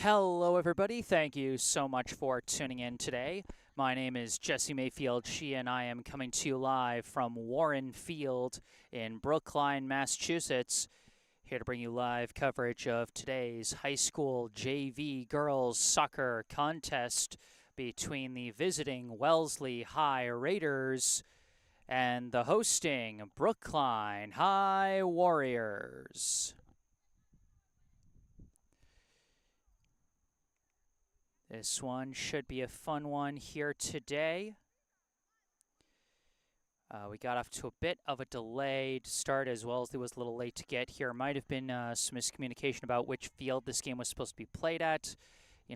Hello, everybody. Thank you so much for tuning in today. My name is Jesse Mayfield-Sheehan. I am coming to you live from Warren Field in Brookline, Massachusetts. Here to bring you live coverage of today's high school JV girls soccer contest between the visiting Wellesley High Raiders and the hosting Brookline High Warriors. This one should be a fun one here today. We got off to a bit of a delayed start as Wellesley was a little late to get here. Might have been some miscommunication about which field this game was supposed to be played at.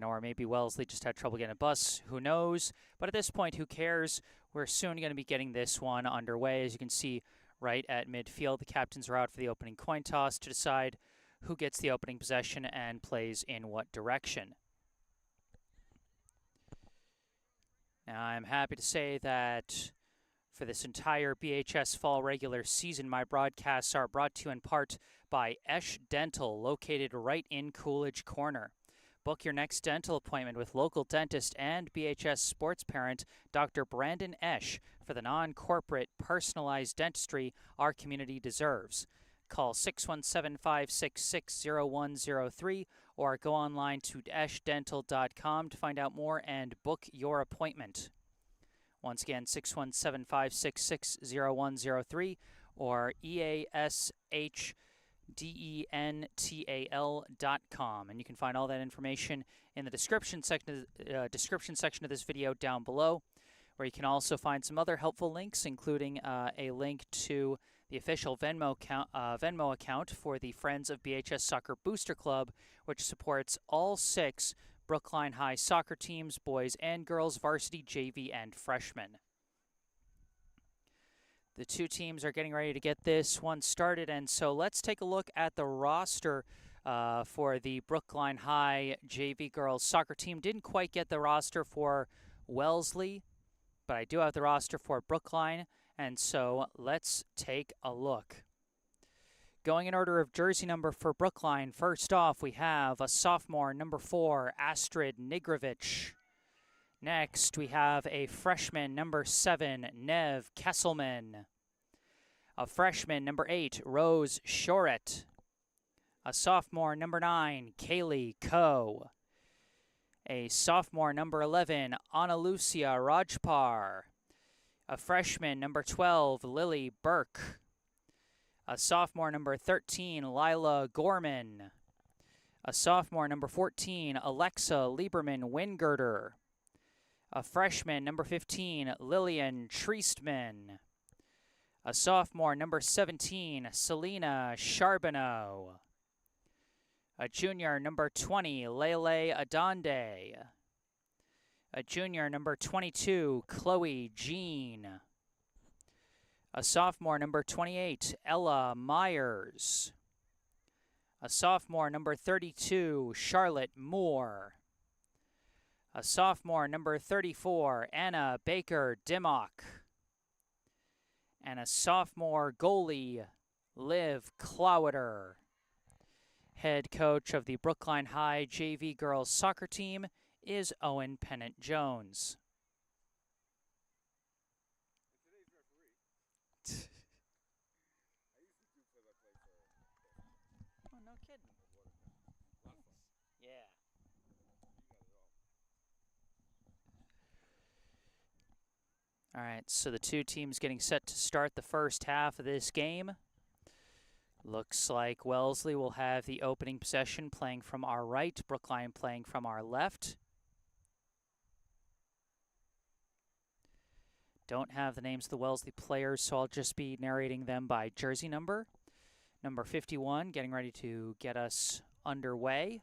Or maybe Wellesley just had trouble getting a bus. Who knows? But at this point, who cares? We're soon going to be getting this one underway. As you can see right at midfield, the captains are out for the opening coin toss to decide who gets the opening possession and plays in what direction. Now, I'm happy to say that for this entire BHS fall regular season, my broadcasts are brought to you in part by Esch Dental, located right in Coolidge Corner. Book your next dental appointment with local dentist and BHS sports parent Dr. Brandon Esch for the non-corporate, personalized dentistry our community deserves. Call 617-566-0103 or go online to eschdental.com to find out more and book your appointment. Once again, 617-566-0103 or eashdental.com. And you can find all that information in the description section of this video down below, where you can also find some other helpful links, including a link to the official Venmo account for the Friends of BHS Soccer Booster Club, which supports all 6 Brookline High soccer teams, boys and girls, varsity, JV, and freshmen. The two teams are getting ready to get this one started, and so let's take a look at the roster for the Brookline High JV girls soccer team. Didn't quite get the roster for Wellesley, but I do have the roster for Brookline, and so let's take a look. Going in order of jersey number for Brookline, first off, we have a sophomore, number 4, Astrid Nigrovich. Next, we have a freshman, number 7, Nev Kesselman. A freshman, number 8, Rose Shoret. A sophomore, number 9, Kaylee Coe. A sophomore, number 11, Ana Lucia Rajpar. A freshman, number 12, Lily Burke. A sophomore, number 13, Lila Gorman. A sophomore, number 14, Alexa Lieberman Wingirder. A freshman, number 15, Lillian Treestman. A sophomore, number 17, Selena Charbonneau. A junior, number 20, Lele Adonde. A junior, number 22, Chloe Jean. A sophomore, number 28, Ella Myers. A sophomore, number 32, Charlotte Moore. A sophomore, number 34, Anna Baker Dimmock. And a sophomore goalie, Liv Clowder. Head coach of the Brookline High JV girls soccer team is Owen Pennant-Jones. Oh, no kidding. Yeah. All right, so the two teams getting set to start the first half of this game. Looks like Wellesley will have the opening possession playing from our right, Brookline playing from our left. Don't have the names of the Wellesley players, so I'll just be narrating them by jersey number. Number 51, getting ready to get us underway.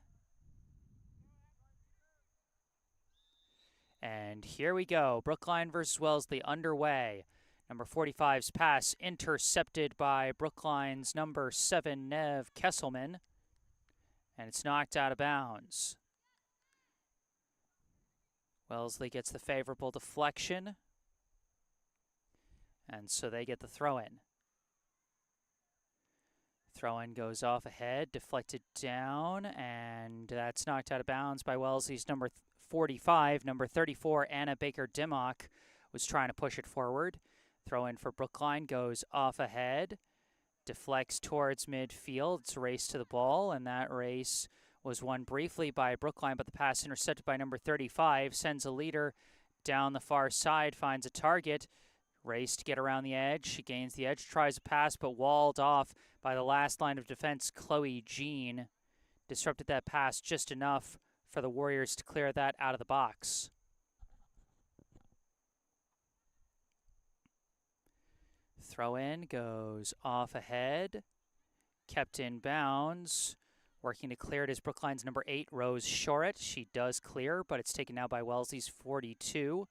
And here we go. Brookline versus Wellesley underway. Number 45's pass intercepted by Brookline's number 7, Nev Kesselman. And it's knocked out of bounds. Wellesley gets the favorable deflection. And so they get the throw-in. Throw-in goes off ahead, deflected down, and that's knocked out of bounds by Wellesley's number 45. Number 34, Anna Baker-Dimmock, was trying to push it forward. Throw-in for Brookline goes off ahead, deflects towards midfield. It's a race to the ball, and that race was won briefly by Brookline, but the pass intercepted by number 35, sends a leader down the far side, finds a target. Race to get around the edge. She gains the edge, tries a pass, but walled off by the last line of defense, Chloe Jean. Disrupted that pass just enough for the Warriors to clear that out of the box. Throw in goes off ahead. Kept in bounds. Working to clear it is Brookline's number 8, Rose Shorett. She does clear, but it's taken now by Wellesley's 42.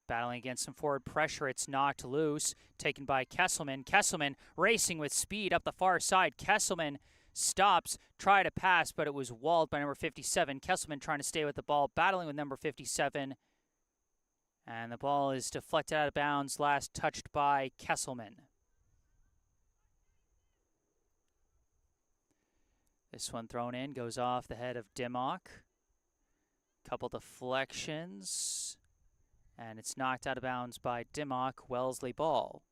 Battling against some forward pressure, it's knocked loose, taken by Kesselman. Kesselman racing with speed up the far side. Kesselman stops, tried to pass, but it was walled by number 57. Kesselman trying to stay with the ball, battling with number 57. And the ball is deflected out of bounds, last touched by Kesselman. This one thrown in, goes off the head of Dimmock. Couple deflections. And it's knocked out of bounds by Dimmock. Wellesley ball.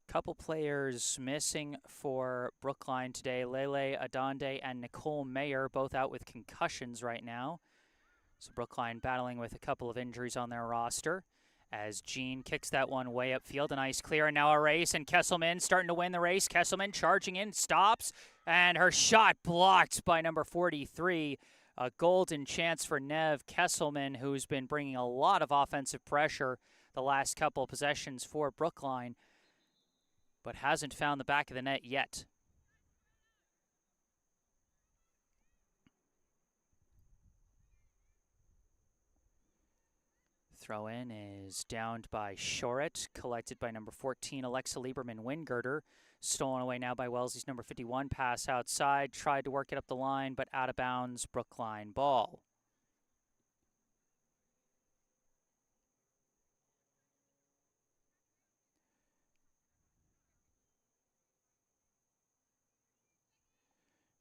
Couple players missing for Brookline today. Lele Adonde and Nicole Mayer, both out with concussions right now. So Brookline battling with a couple of injuries on their roster. As Jean kicks that one way upfield, a nice clear, and now a race, and Kesselman starting to win the race. Kesselman charging in, stops, and her shot blocked by number 43. A golden chance for Nev Kesselman, who's been bringing a lot of offensive pressure the last couple of possessions for Brookline, but hasn't found the back of the net yet. Throw in is downed by Shorett, collected by number 14, Alexa Lieberman-Wingirter. Stolen away now by Wellesley's number 51. Pass outside, tried to work it up the line, but out of bounds, Brookline ball.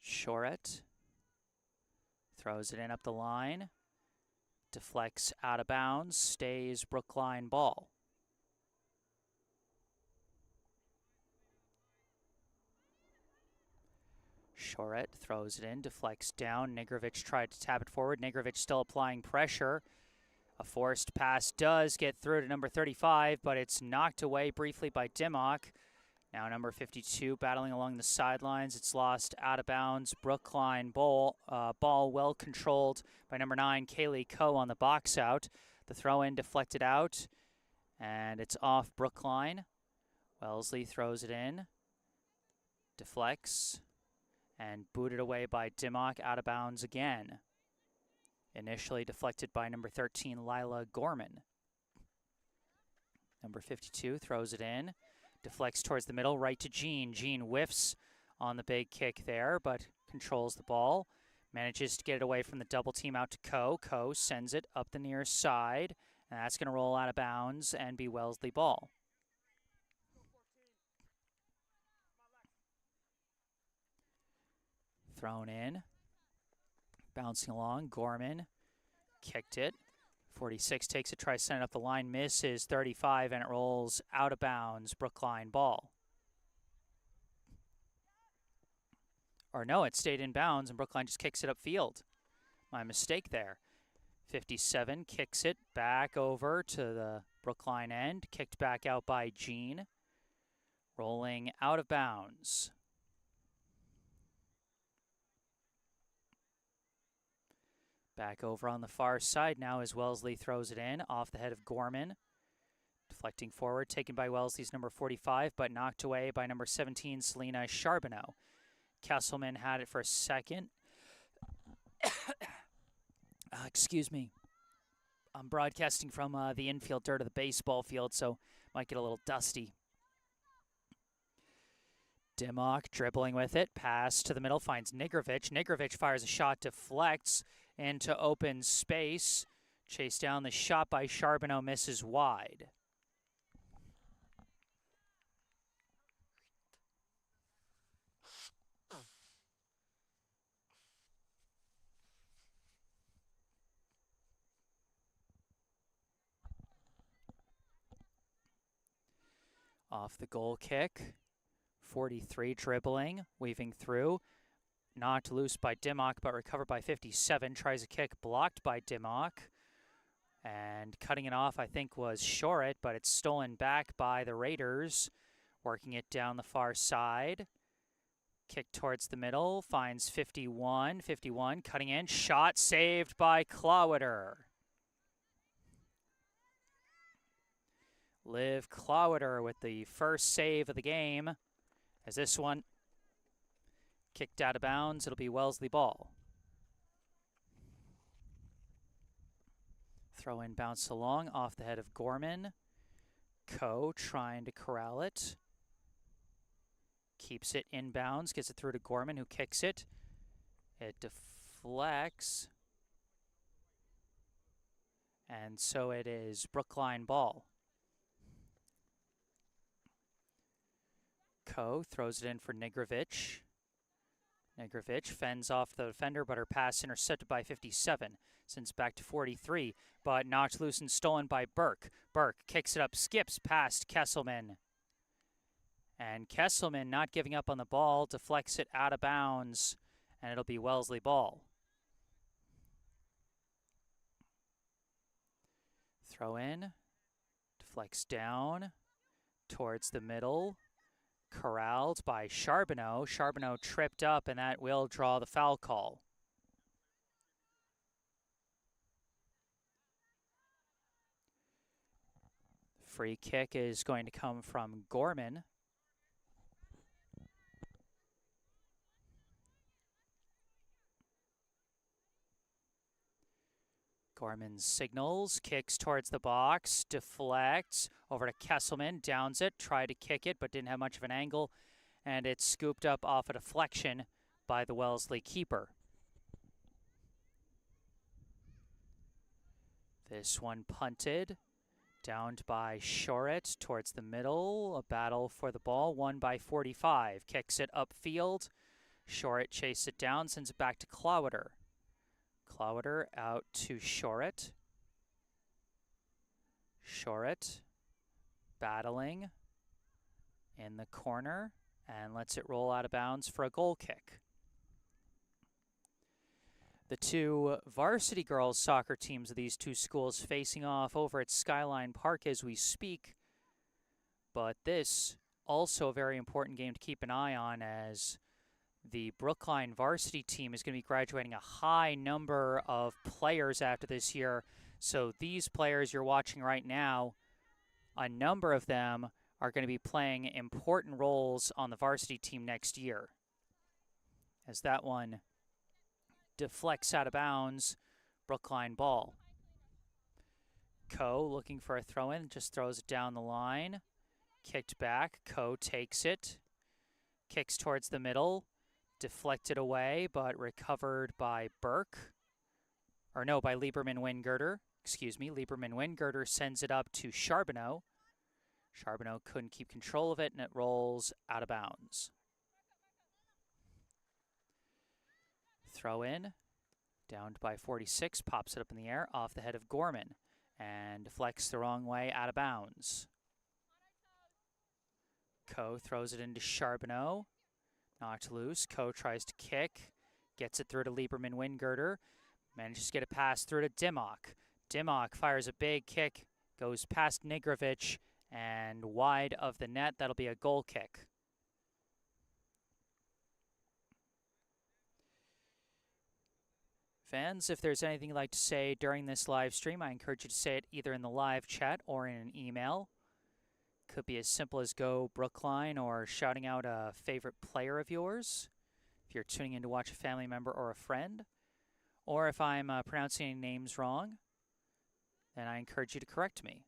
Shorett throws it in up the line. Deflects out of bounds, stays Brookline ball. Shorett throws it in, deflects down. Nigrovic tried to tap it forward. Nigrovic still applying pressure. A forced pass does get through to number 35, but it's knocked away briefly by Dimmock. Now number 52 battling along the sidelines. It's lost out of bounds. Brookline ball well controlled by number 9, Kaylee Coe on the box out. The throw in deflected out, and it's off Brookline. Wellesley throws it in, deflects, and booted away by Dimmock, out of bounds again. Initially deflected by number 13, Lila Gorman. Number 52 throws it in, deflects towards the middle, right to Jean. Jean whiffs on the big kick there, but controls the ball. Manages to get it away from the double team out to Coe. Coe sends it up the near side, and that's going to roll out of bounds and be Wellesley ball. Thrown in, bouncing along, Gorman kicked it. 46 takes it, tries to send it up the line, misses 35, and it rolls out of bounds, Brookline ball. Or no, it stayed in bounds, and Brookline just kicks it upfield. My mistake there. 57 kicks it back over to the Brookline end, kicked back out by Jean. Rolling out of bounds. Back over on the far side now as Wellesley throws it in, off the head of Gorman. Deflecting forward, taken by Wellesley's number 45, but knocked away by number 17, Selena Charbonneau. Kesselman had it for a second. Excuse me. I'm broadcasting from the infield dirt of the baseball field, so might get a little dusty. Dimmock dribbling with it, pass to the middle, finds Nigrovic. Nigrovic fires a shot, deflects into open space. Chased down, the shot by Charbonneau misses wide. Off the goal kick. 43 dribbling, weaving through. Knocked loose by Dimmock, but recovered by 57. Tries a kick, blocked by Dimmock. And cutting it off, I think, was Shorett, but it's stolen back by the Raiders. Working it down the far side. Kick towards the middle, finds 51. 51, cutting in, shot saved by Clowiter. Liv Clowiter with the first save of the game. As this one kicked out of bounds, it'll be Wellesley ball. Throw in, bounce along, off the head of Gorman. Coe trying to corral it. Keeps it inbounds, gets it through to Gorman, who kicks it. It deflects. And so it is Brookline ball. Coe throws it in for Negrovic. Negrovic fends off the defender, but her pass intercepted by 57. Sends back to 43, but knocked loose and stolen by Burke. Burke kicks it up, skips past Kesselman. And Kesselman, not giving up on the ball, deflects it out of bounds, and it'll be Wellesley ball. Throw in, deflects down towards the middle. Corralled by Charbonneau. Charbonneau tripped up, and that will draw the foul call. Free kick is going to come from Gorman. Gorman signals, kicks towards the box, deflects over to Kesselman, downs it, tried to kick it, but didn't have much of an angle, and it's scooped up off a deflection by the Wellesley keeper. This one punted, downed by Shorett towards the middle, a battle for the ball, won by 45. Kicks it upfield, Shorett chases it down, sends it back to Clowiter. Clowiter out to Shorett. Shorett battling in the corner and lets it roll out of bounds for a goal kick. The two varsity girls soccer teams of these two schools facing off over at Skyline Park as we speak. But this also a very important game to keep an eye on, as the Brookline varsity team is going to be graduating a high number of players after this year. So these players you're watching right now, a number of them are going to be playing important roles on the varsity team next year. As that one deflects out of bounds, Brookline ball. Coe looking for a throw-in, just throws it down the line. Kicked back, Coe takes it. Kicks towards the middle. Deflected away, but recovered by Burke. Or no, by Lieberman-Wingirter. Excuse me, Lieberman-Wingirter sends it up to Charbonneau. Charbonneau couldn't keep control of it, and it rolls out of bounds. Throw in, downed by 46, pops it up in the air, off the head of Gorman, and deflects the wrong way, out of bounds. Coe throws it into Charbonneau. Knocked loose. Coe tries to kick. Gets it through to Lieberman-Wingirter. Manages to get a pass through to Dimmock. Dimmock fires a big kick. Goes past Negrovic and wide of the net. That'll be a goal kick. Fans, if there's anything you'd like to say during this live stream, I encourage you to say it either in the live chat or in an email. Could be as simple as go Brookline or shouting out a favorite player of yours if you're tuning in to watch a family member or a friend. Or if I'm pronouncing any names wrong, then I encourage you to correct me.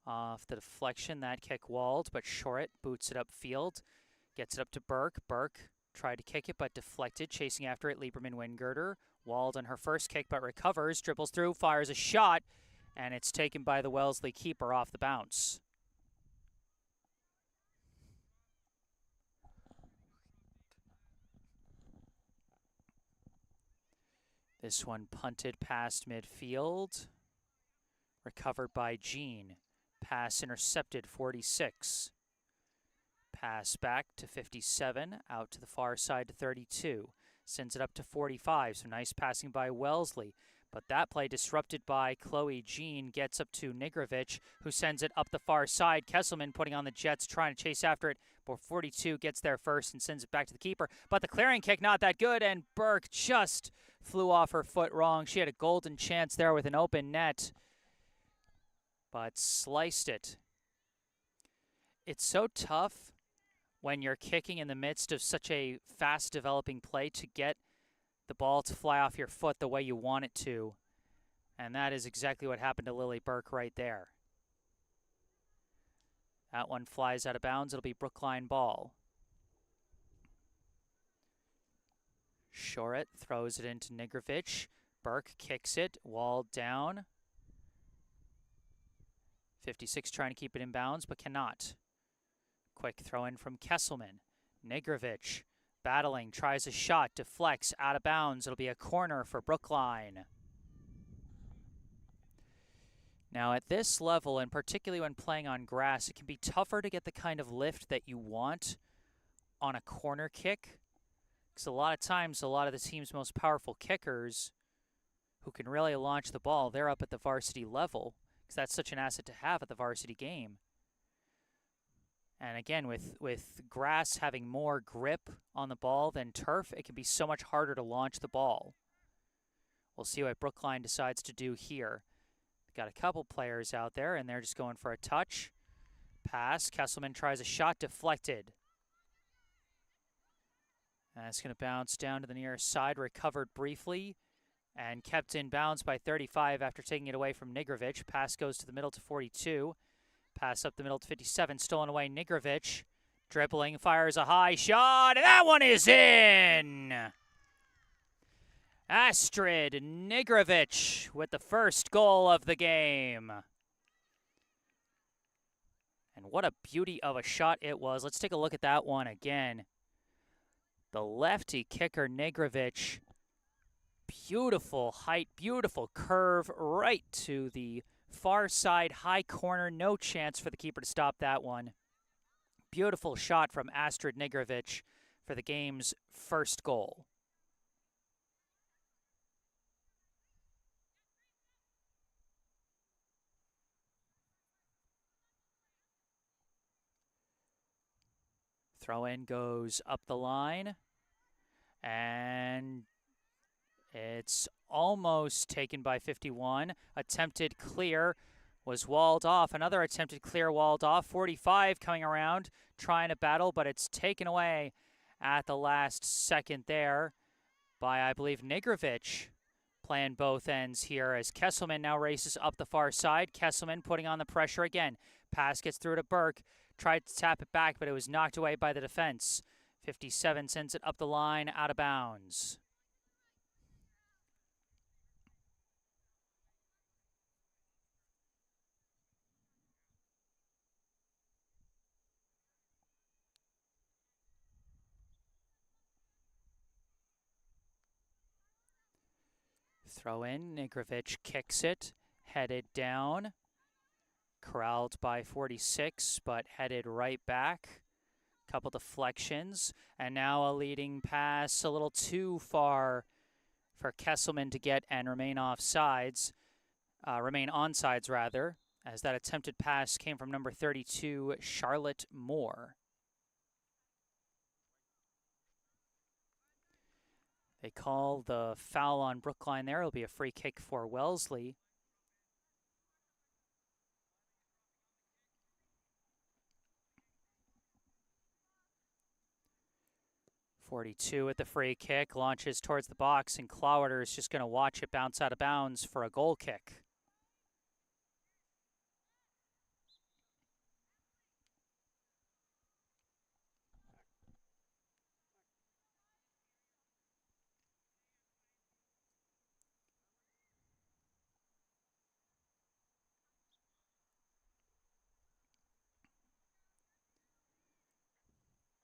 Off the deflection, that kick walled, but Shorett boots it upfield. Gets it up to Burke. Burke tried to kick it, but deflected. Chasing after it, Lieberman-Wingirter. Walled on her first kick, but recovers. Dribbles through, fires a shot. And it's taken by the Wellesley keeper off the bounce. This one punted past midfield. Recovered by Jean. Pass intercepted, 46. Pass back to 57, out to the far side to 32. Sends it up to 45, so nice passing by Wellesley. But that play disrupted by Chloe Jean, gets up to Nigrovic, who sends it up the far side. Kesselman putting on the Jets, trying to chase after it, but 42 gets there first and sends it back to the keeper. But the clearing kick not that good, and Burke just flew off her foot wrong. She had a golden chance there with an open net, but sliced it. It's so tough when you're kicking in the midst of such a fast-developing play to get the ball to fly off your foot the way you want it to. And that is exactly what happened to Lily Burke right there. That one flies out of bounds. It'll be Brookline ball. Shoret throws it into Nigrovic. Burke kicks it, walled down. 56 trying to keep it in bounds, but cannot. Quick throw in from Kesselman. Nigrovic battling, tries a shot, deflects, out of bounds. It'll be a corner for Brookline. Now at this level, and particularly when playing on grass, it can be tougher to get the kind of lift that you want on a corner kick. Because a lot of times, a lot of the team's most powerful kickers who can really launch the ball, they're up at the varsity level. Because that's such an asset to have at the varsity game. And again, with grass having more grip on the ball than turf, it can be so much harder to launch the ball. We'll see what Brookline decides to do here. Got a couple players out there, and they're just going for a touch. Pass. Kesselman tries a shot, deflected. And it's going to bounce down to the near side, recovered briefly, and kept in bounds by 35 after taking it away from Nigrovic. Pass goes to the middle to 42. Pass up the middle to 57, stolen away. Nigrovic dribbling, fires a high shot, and that one is in! Astrid Nigrovic with the first goal of the game. And what a beauty of a shot it was. Let's take a look at that one again. The lefty kicker Nigrovic, beautiful height, beautiful curve, right to the far side, high corner, no chance for the keeper to stop that one. Beautiful shot from Astrid Nigrovic for the game's first goal. Throw in goes up the line, and it's almost taken by 51. Attempted clear was walled off. Another attempted clear walled off. 45 coming around, trying to battle, but it's taken away at the last second there by, I believe, Nigrovic, playing both ends here as Kesselman now races up the far side. Kesselman putting on the pressure again. Pass gets through to Burke. Tried to tap it back, but it was knocked away by the defense. 57 sends it up the line, out of bounds. Throw in, Nigrovic kicks it, headed down. Corralled by 46, but headed right back. Couple deflections, and now a leading pass a little too far for Kesselman to get and remain onside rather, as that attempted pass came from number 32, Charlotte Moore. They call the foul on Brookline there. It'll be a free kick for Wellesley. .42 at the free kick, launches towards the box, and Clowder is just going to watch it bounce out of bounds for a goal kick.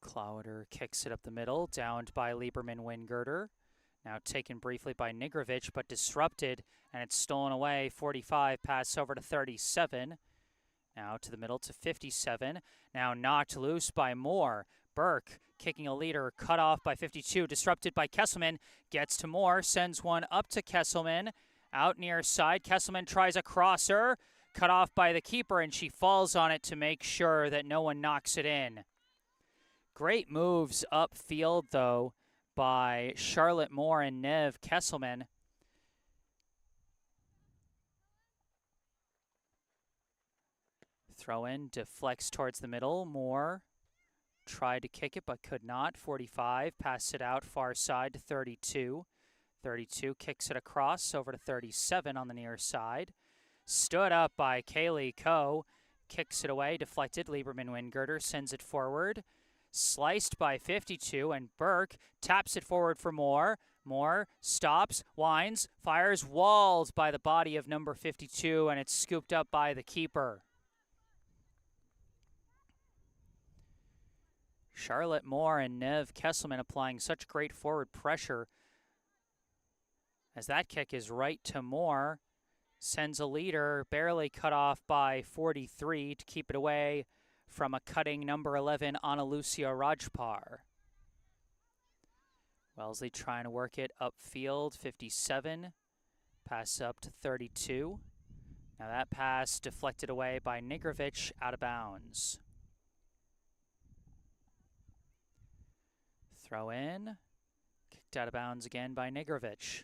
Clowder kicks it up the middle, downed by Lieberman-Wingirter. Now taken briefly by Nigrovic, but disrupted, and it's stolen away. 45, pass over to 37. Now to the middle to 57. Now knocked loose by Moore. Burke kicking a leader, cut off by 52, disrupted by Kesselman. Gets to Moore, sends one up to Kesselman. Out near side, Kesselman tries a crosser. Cut off by the keeper, and she falls on it to make sure that no one knocks it in. Great moves upfield, though, by Charlotte Moore and Nev Kesselman. Throw in, deflects towards the middle. Moore tried to kick it, but could not. 45, pass it out far side to 32. 32 kicks it across over to 37 on the near side. Stood up by Kaylee Coe. Kicks it away, deflected. Lieberman Wingirter sends it forward. Sliced by 52, and Burke taps it forward for Moore. Moore stops, winds, fires, walled by the body of number 52, and it's scooped up by the keeper. Charlotte Moore and Nev Kesselman applying such great forward pressure as that kick is right to Moore. Sends a leader, barely cut off by 43 to keep it away from a cutting number 11, Ana Lucia Rajpar. Wellesley trying to work it upfield, 57. Pass up to 32. Now that pass deflected away by Nigrovic, out of bounds. Throw in, kicked out of bounds again by Nigrovic.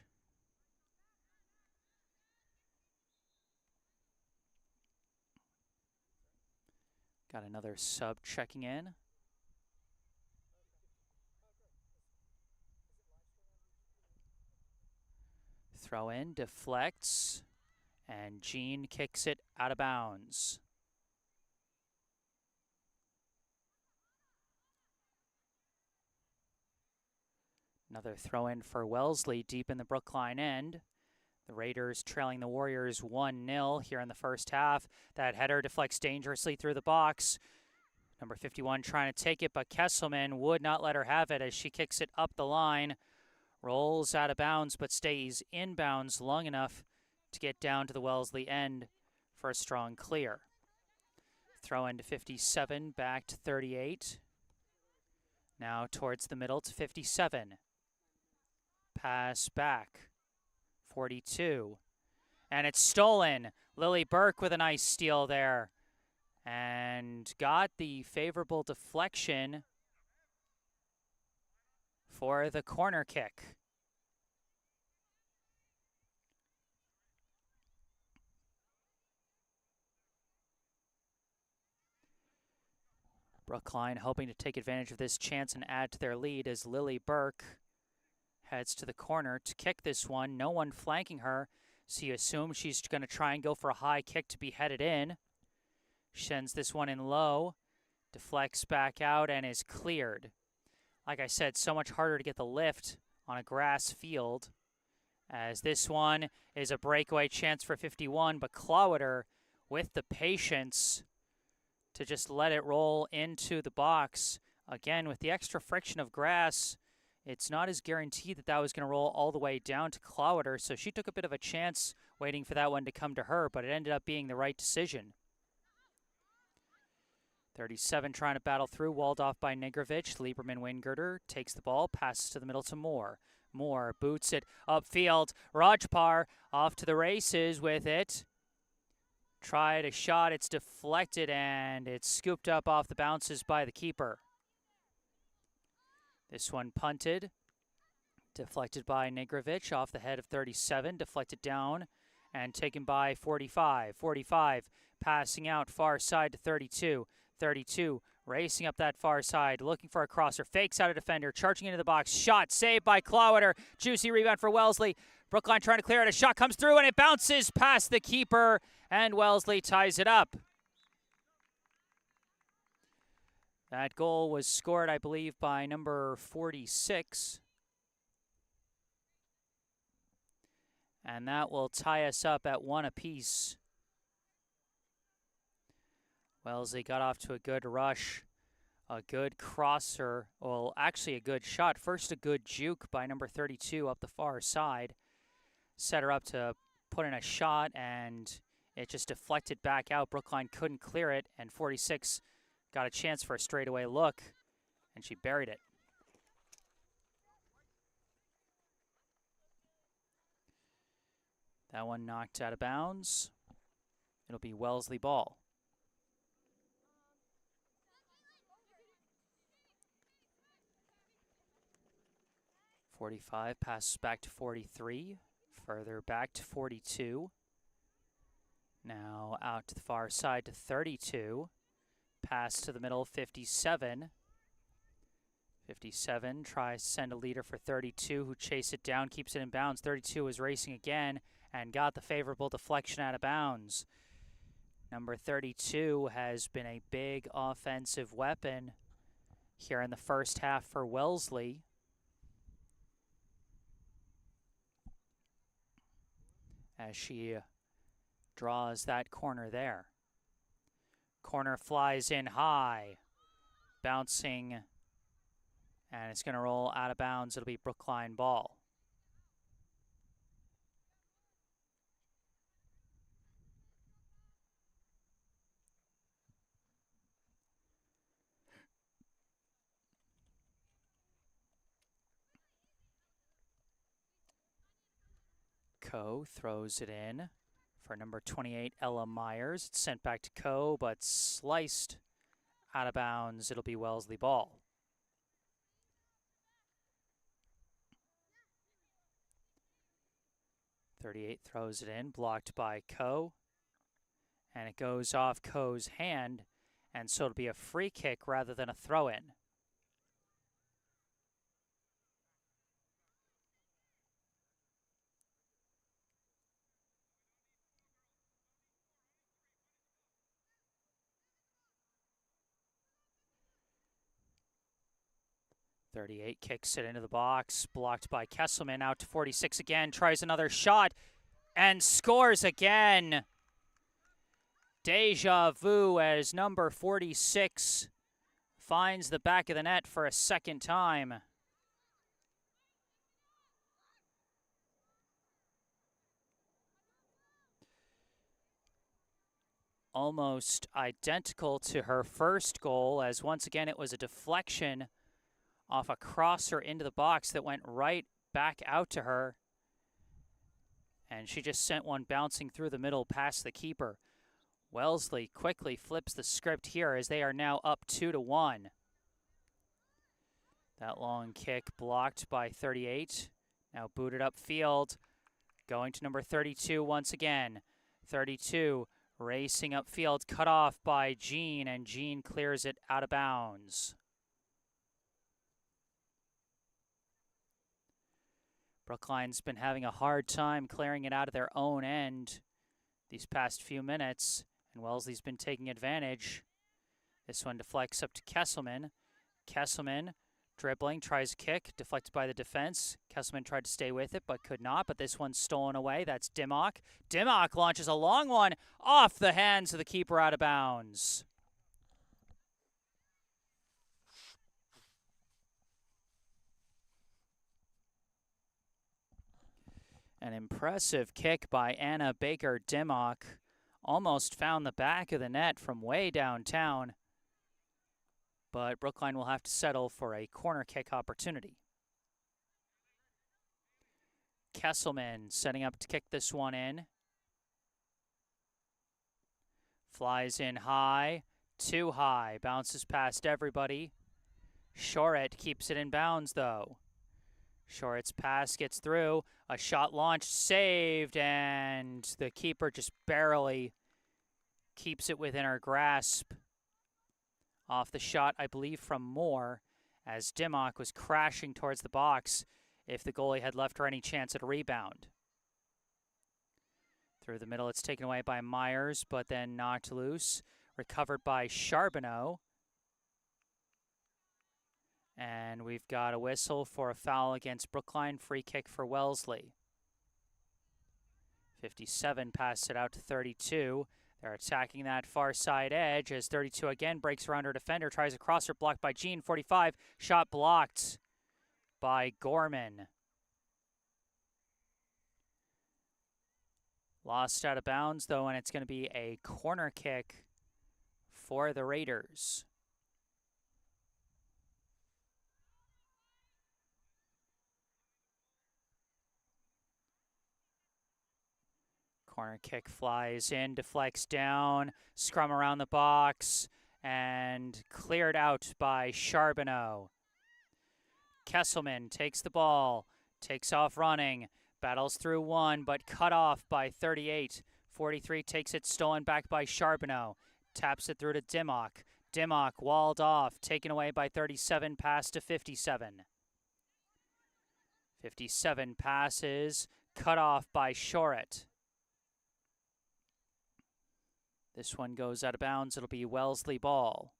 Got another sub checking in. Throw in, deflects, and Jean kicks it out of bounds. Another throw in for Wellesley deep in the Brookline end. The Raiders trailing the Warriors 1-0 here in the first half. That header deflects dangerously through the box. Number 51 trying to take it, but Kesselman would not let her have it as she kicks it up the line. Rolls out of bounds, but stays inbounds long enough to get down to the Wellesley end for a strong clear. Throw into 57, back to 38. Now towards the middle to 57. Pass back. 42. And it's stolen. Lily Burke with a nice steal there. And got the favorable deflection for the corner kick. Brookline hoping to take advantage of this chance and add to their lead as Lily Burke heads to the corner to kick this one. No one flanking her, so you assume she's going to try and go for a high kick to be headed in. Sends this one in low, deflects back out, and is cleared. Like I said, so much harder to get the lift on a grass field, as this one is a breakaway chance for 51, but Clowder with the patience to just let it roll into the box. Again, with the extra friction of grass, it's not as guaranteed that that was going to roll all the way down to Clowder, so she took a bit of a chance waiting for that one to come to her, but it ended up being the right decision. 37 trying to battle through, walled off by Nigrovic. Lieberman Wingirter takes the ball, passes to the middle to Moore. Moore boots it upfield. Rajpar off to the races with it. Tried a shot, it's deflected, and it's scooped up off the bounces by the keeper. This one punted, deflected by Nigrovic off the head of 37, deflected down, and taken by 45. 45 passing out far side to 32. 32 racing up that far side, looking for a crosser, fakes out a defender, charging into the box, shot saved by Clowder. Juicy rebound for Wellesley. Brookline trying to clear it, a shot comes through, and it bounces past the keeper, and Wellesley ties it up. That goal was scored, I believe, by number 46. And that will tie us up at 1 apiece. Wellesley got off to a good rush, a good crosser, well, actually a good shot. First a good juke by number 32 up the far side. Set her up to put in a shot, and It just deflected back out. Brookline couldn't clear it, and 46 got a chance for a straightaway look, and she buried it. That one knocked out of bounds. It'll be Wellesley ball. .45 passes back to 43, further back to 42. Now out to the far side to 32. Pass to the middle, 57. 57 tries to send a leader for 32, who chase it down, keeps it in bounds. 32 is racing again and got the favorable deflection out of bounds. Number 32 has been a big offensive weapon here in the first half for Wellesley. As she draws that corner there. Corner flies in high, bouncing, and it's going to roll out of bounds. It'll be Brookline ball. Coe throws it in for number 28, Ella Myers. It's sent back to Coe, but sliced out of bounds. It'll be Wellesley ball. .38 throws it in, blocked by Coe. And it goes off Coe's hand, and so it'll be a free kick rather than a throw-in. .38 kicks it into the box, blocked by Kesselman, out to 46 again, tries another shot, and scores again. Deja vu as number 46 finds the back of the net for a second time. Almost identical to her first goal, as once again it was a deflection off a crosser into the box that went right back out to her. And she just sent one bouncing through the middle past the keeper. Wellesley quickly flips the script here as they are now up 2-1. That long kick blocked by 38. Now booted upfield. Going to number 32 once again. 32 racing upfield, cut off by Jean, and Jean clears it out of bounds. Brookline's been having a hard time clearing it out of their own end these past few minutes, and Wellesley's been taking advantage. This one deflects up to Kesselman. Kesselman dribbling, tries a kick, deflected by the defense. Kesselman tried to stay with it, but could not, but this one's stolen away. That's Dimmock. Dimmock launches a long one off the hands of the keeper out of bounds. An impressive kick by Anna Baker Dimmock. Almost found the back of the net from way downtown. But Brookline will have to settle for a corner kick opportunity. Kesselman setting up to kick this one in. Flies in high, too high, bounces past everybody. Shoret keeps it in bounds though. Shoret's pass gets through, a shot launched, saved, and the keeper just barely keeps it within her grasp. Off the shot, I believe, from Moore, as Dimmock was crashing towards the box if the goalie had left her any chance at a rebound. Through the middle, it's taken away by Myers, but then knocked loose. Recovered by Charbonneau. And we've got a whistle for a foul against Brookline. Free kick for Wellesley. 57 passes it out to 32. They're attacking that far side edge as 32 again breaks around her defender, tries a crosser, blocked by Jean. 45, shot blocked by Gorman. Lost out of bounds, though, and it's going to be a corner kick for the Raiders. Corner kick flies in, deflects down, scrum around the box, and cleared out by Charbonneau. Kesselman takes the ball, takes off running, battles through one, but cut off by 38. 43 takes it, stolen back by Charbonneau, taps it through to Dimmock. Dimmock walled off, taken away by 37, pass to 57. 57 passes, cut off by Shorett. This one goes out of bounds. It'll be Wellesley ball.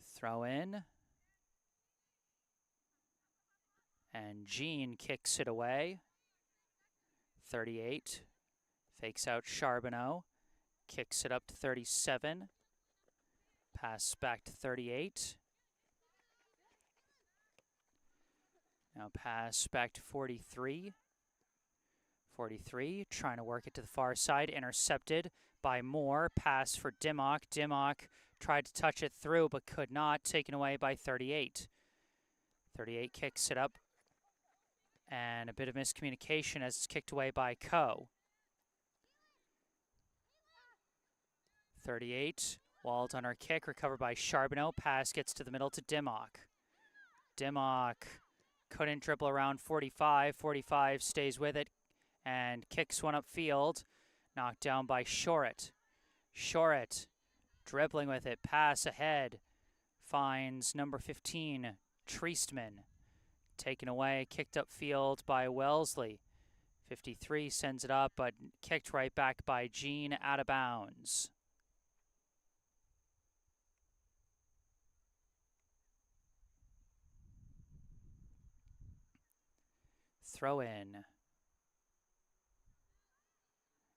Throw in. And Jean kicks it away. 38. Fakes out Charbonneau. Kicks it up to 37. Pass back to 38. Now pass back to 43. 43 trying to work it to the far side. Intercepted by Moore. Pass for Dimmock. Dimmock tried to touch it through but could not. Taken away by 38. 38 kicks it up. And a bit of miscommunication as it's kicked away by Coe. 38. Walled on our kick. Recovered by Charbonneau. Pass gets to the middle to Dimmock. Dimmock couldn't dribble around 45. 45 stays with it and kicks one upfield. Knocked down by Shorett. Shorett dribbling with it. Pass ahead. Finds number 15, Treistman. Taken away, kicked upfield by Wellesley. 53 sends it up, but kicked right back by Jean out of bounds. Throw in.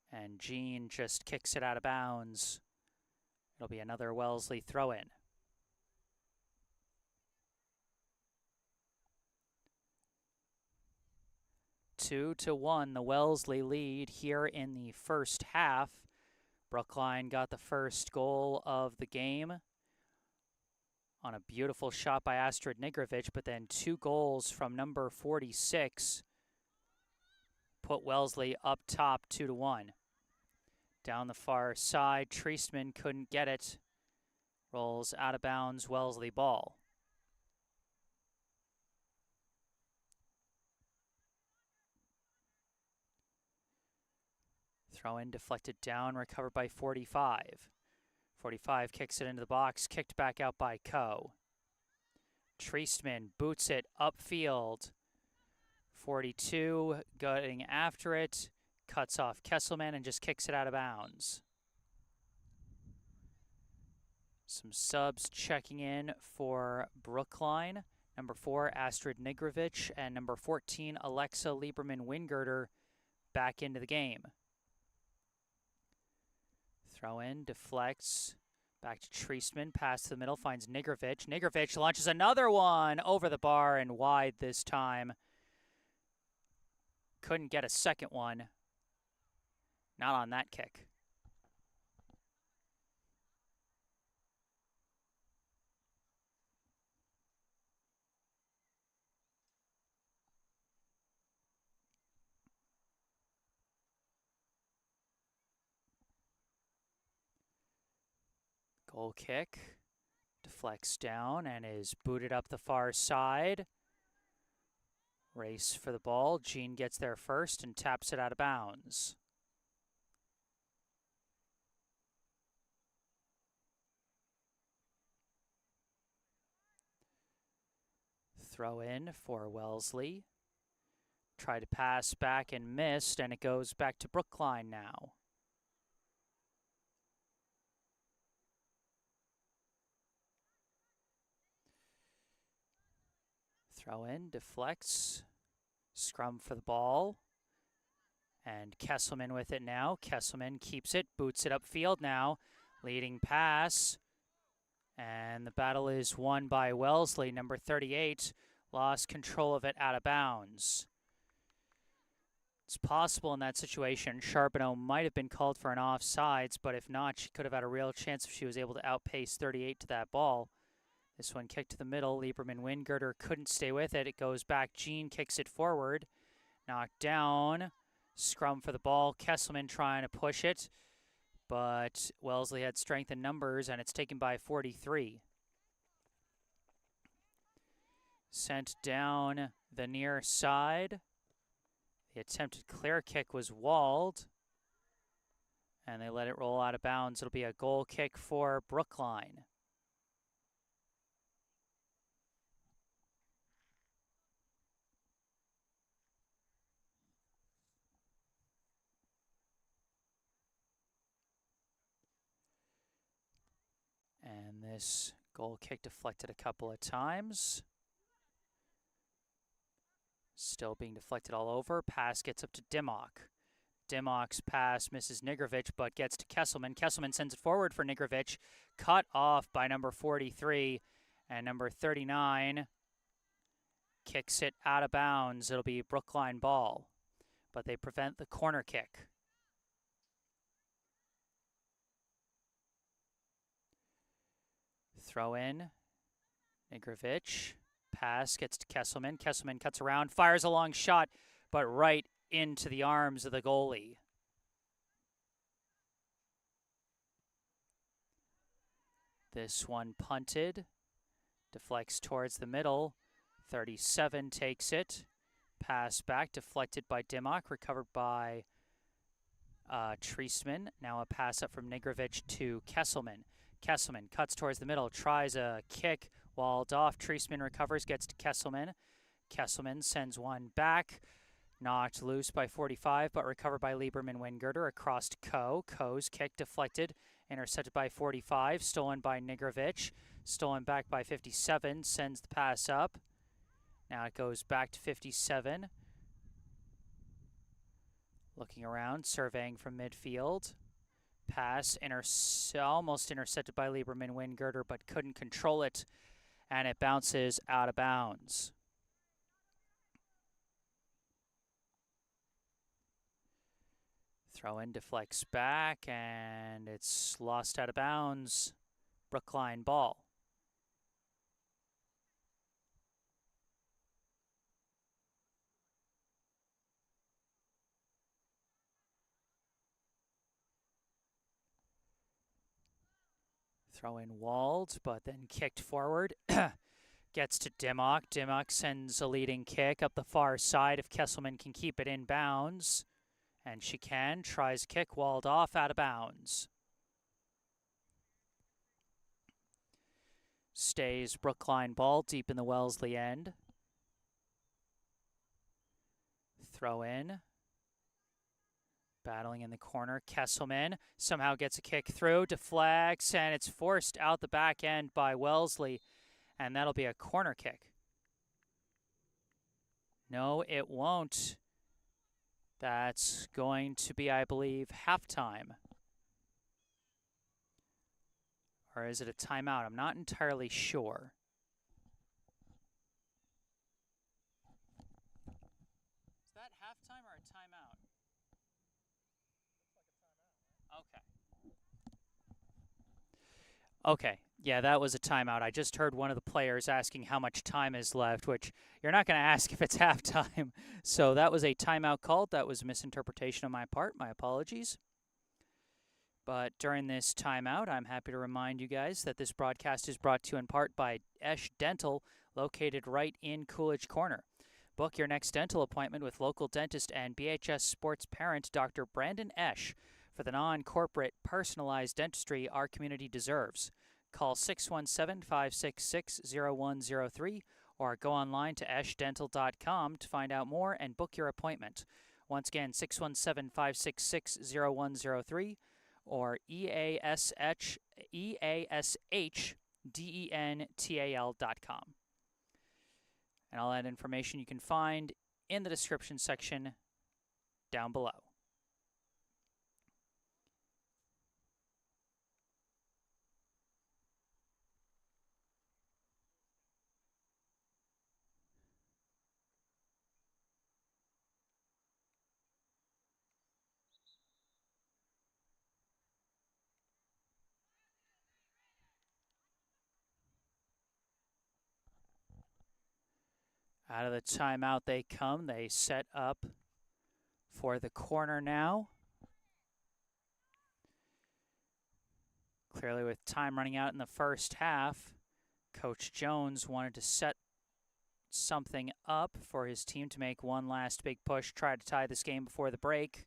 And Jean just kicks it out of bounds. It'll be another Wellesley throw in. 2-1, the Wellesley lead here in the first half. Brookline got the first goal of the game on a beautiful shot by Astrid Nigrovic, but then 2 goals from number 46 put Wellesley up top 2-1. Down the far side, Treistman couldn't get it. Rolls out of bounds, Wellesley ball. Throw in, deflected down, recovered by 45. 45 kicks it into the box, kicked back out by Coe. Treistman boots it upfield. 42 going after it, cuts off Kesselman and just kicks it out of bounds. Some subs checking in for Brookline. Number 4, Astrid Nigrovic, and number 14, Alexa Lieberman-Wingirter back into the game. Throw in, deflects, back to Treistman, pass to the middle, finds Nigrovic. Nigrovic launches another one over the bar and wide this time. Couldn't get a second one. Not on that kick. Goal kick, deflects down and is booted up the far side. Race for the ball. Jean gets there first and taps it out of bounds. Throw in for Wellesley. Tried to pass back and missed, and it goes back to Brookline now. Throw in, deflects, scrum for the ball, and Kesselman with it now. Kesselman keeps it, boots it upfield now, leading pass, And the battle is won by Wellesley. Number 38 lost control of it out of bounds. It's possible in that situation Charbonneau might have been called for an offsides, but if not, she could have had a real chance if she was able to outpace 38 to that ball. This one kicked to the middle. Lieberman-Wingirter couldn't stay with it. It goes back. Jean kicks it forward. Knocked down. Scrum for the ball. Kesselman trying to push it, but Wellesley had strength in numbers, and it's taken by 43. Sent down the near side. The attempted clear kick was walled, and they let it roll out of bounds. It'll be a goal kick for Brookline. And this goal kick deflected a couple of times. Still being deflected all over. Pass gets up to Dimmock. Dimmock's pass misses Nigrovic, but gets to Kesselman. Kesselman sends it forward for Nigrovic. Cut off by number 43. And number 39 kicks it out of bounds. It'll be Brookline ball, but they prevent the corner kick. Throw in. Nigrovic. Pass gets to Kesselman. Kesselman cuts around, fires a long shot, but right into the arms of the goalie. This one punted. Deflects towards the middle. 37 takes it. Pass back, deflected by Dimmock, recovered by Treisman. Now a pass up from Nigrovic to Kesselman. Kesselman cuts towards the middle, tries a kick, walled off. Treisman recovers, gets to Kesselman. Kesselman sends one back, knocked loose by 45, but recovered by Lieberman-Wingirter across to Coe. Coe's kick deflected, intercepted by 45, stolen by Nigrovic, stolen back by 57, sends the pass up. Now it goes back to 57. Looking around, surveying from midfield. Pass almost intercepted by Lieberman-Wingirter, but couldn't control it, and it bounces out of bounds. Throw in deflects back, and it's lost out of bounds. Brookline ball. Throw in walled, but then kicked forward. Gets to Dimmock. Dimmock sends a leading kick up the far side if Kesselman can keep it in bounds. And she can. Tries kick, walled off, out of bounds. Stays Brookline ball deep in the Wellesley end. Throw in. Battling in the corner. Kesselman somehow gets a kick through, deflects, and it's forced out the back end by Wellesley, and that'll be a corner kick. No, it won't. That's going to be, I believe, halftime. Or is it a timeout? I'm not entirely sure. Is that halftime or a timeout? Okay, yeah, that was a timeout. I just heard one of the players asking how much time is left, which you're not going to ask if it's halftime. So that was a timeout called. That was a misinterpretation on my part. My apologies. But during this timeout, I'm happy to remind you guys that this broadcast is brought to you in part by Esch Dental, located right in Coolidge Corner. Book your next dental appointment with local dentist and BHS sports parent Dr. Brandon Esch for the non-corporate, personalized dentistry our community deserves. Call 617-566-0103 or go online to eschdental.com to find out more and book your appointment. Once again, 617-566-0103 or EASHDENTAL.com. And all that information you can find in the description section down below. Out of the timeout they come. They set up for the corner now. Clearly with time running out in the first half, Coach Jones wanted to set something up for his team to make one last big push, try to tie this game before the break.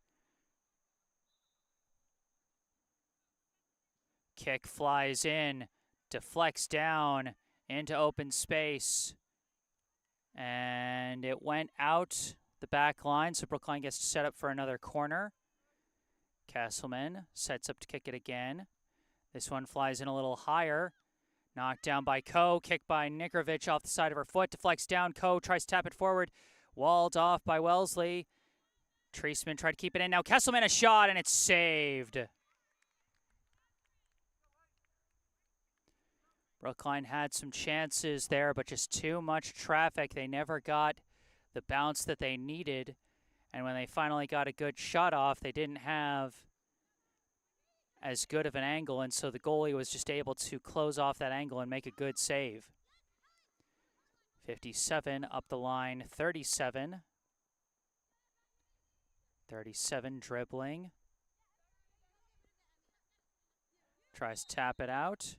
Kick flies in, deflects down into open space, and it went out the back line, so Brookline gets to set up for another corner. Castleman sets up to kick it again. This one flies in a little higher. Knocked down by Coe, kicked by Nikrovich off the side of her foot, deflects down. Coe tries to tap it forward, walled off by Wellesley. Treisman tried to keep it in. Now Kesselman a shot, and it's saved. Brookline had some chances there, but just too much traffic. They never got the bounce that they needed. And when they finally got a good shot off, they didn't have as good of an angle, and so the goalie was just able to close off that angle and make a good save. 57 up the line, 37. 37 dribbling. Tries to tap it out,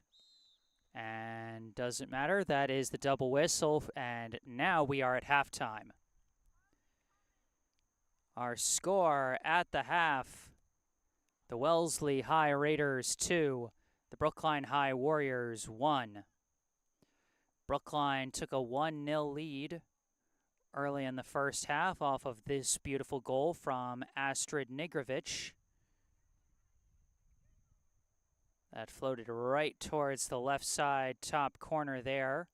and doesn't matter. That is the double whistle, and now we are at halftime. Our score at the half: the Wellesley High Raiders 2, the Brookline High Warriors 1. Brookline took a 1-0 lead early in the first half off of this beautiful goal from Astrid Nigrovich. That floated right towards the left side top corner there.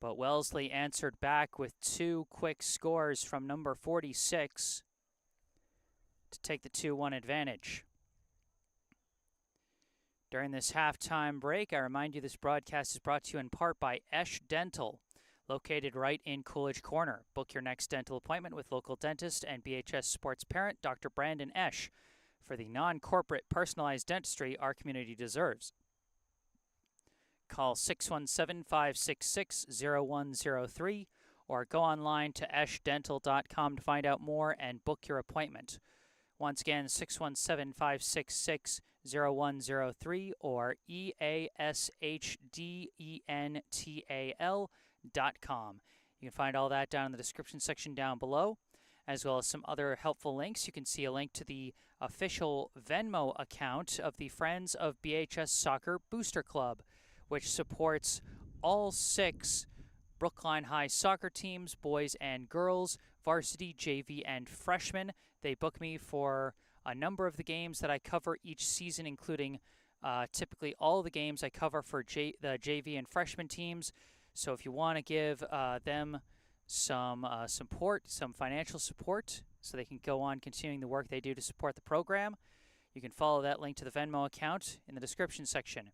But Wellesley answered back with two quick scores from number 46 to take the 2-1 advantage. During this halftime break, I remind you this broadcast is brought to you in part by Esch Dental, located right in Coolidge Corner. Book your next dental appointment with local dentist and BHS sports parent, Dr. Brandon Esch, for the non-corporate personalized dentistry our community deserves. Call 617-566-0103 or go online to eschdental.com to find out more and book your appointment. Once again, 617-566-0103 or eashdental.com. You can find all that down in the description section down below, as well as some other helpful links. You can see a link to the official Venmo account of the Friends of BHS Soccer Booster Club, which supports all 6 Brookline High soccer teams, boys and girls, varsity, JV, and freshmen. They book me for a number of the games that I cover each season, including typically all the games I cover for the JV and freshman teams. So if you want to give them some support, some financial support, so they can go on continuing the work they do to support the program, you can follow that link to the Venmo account in the description section.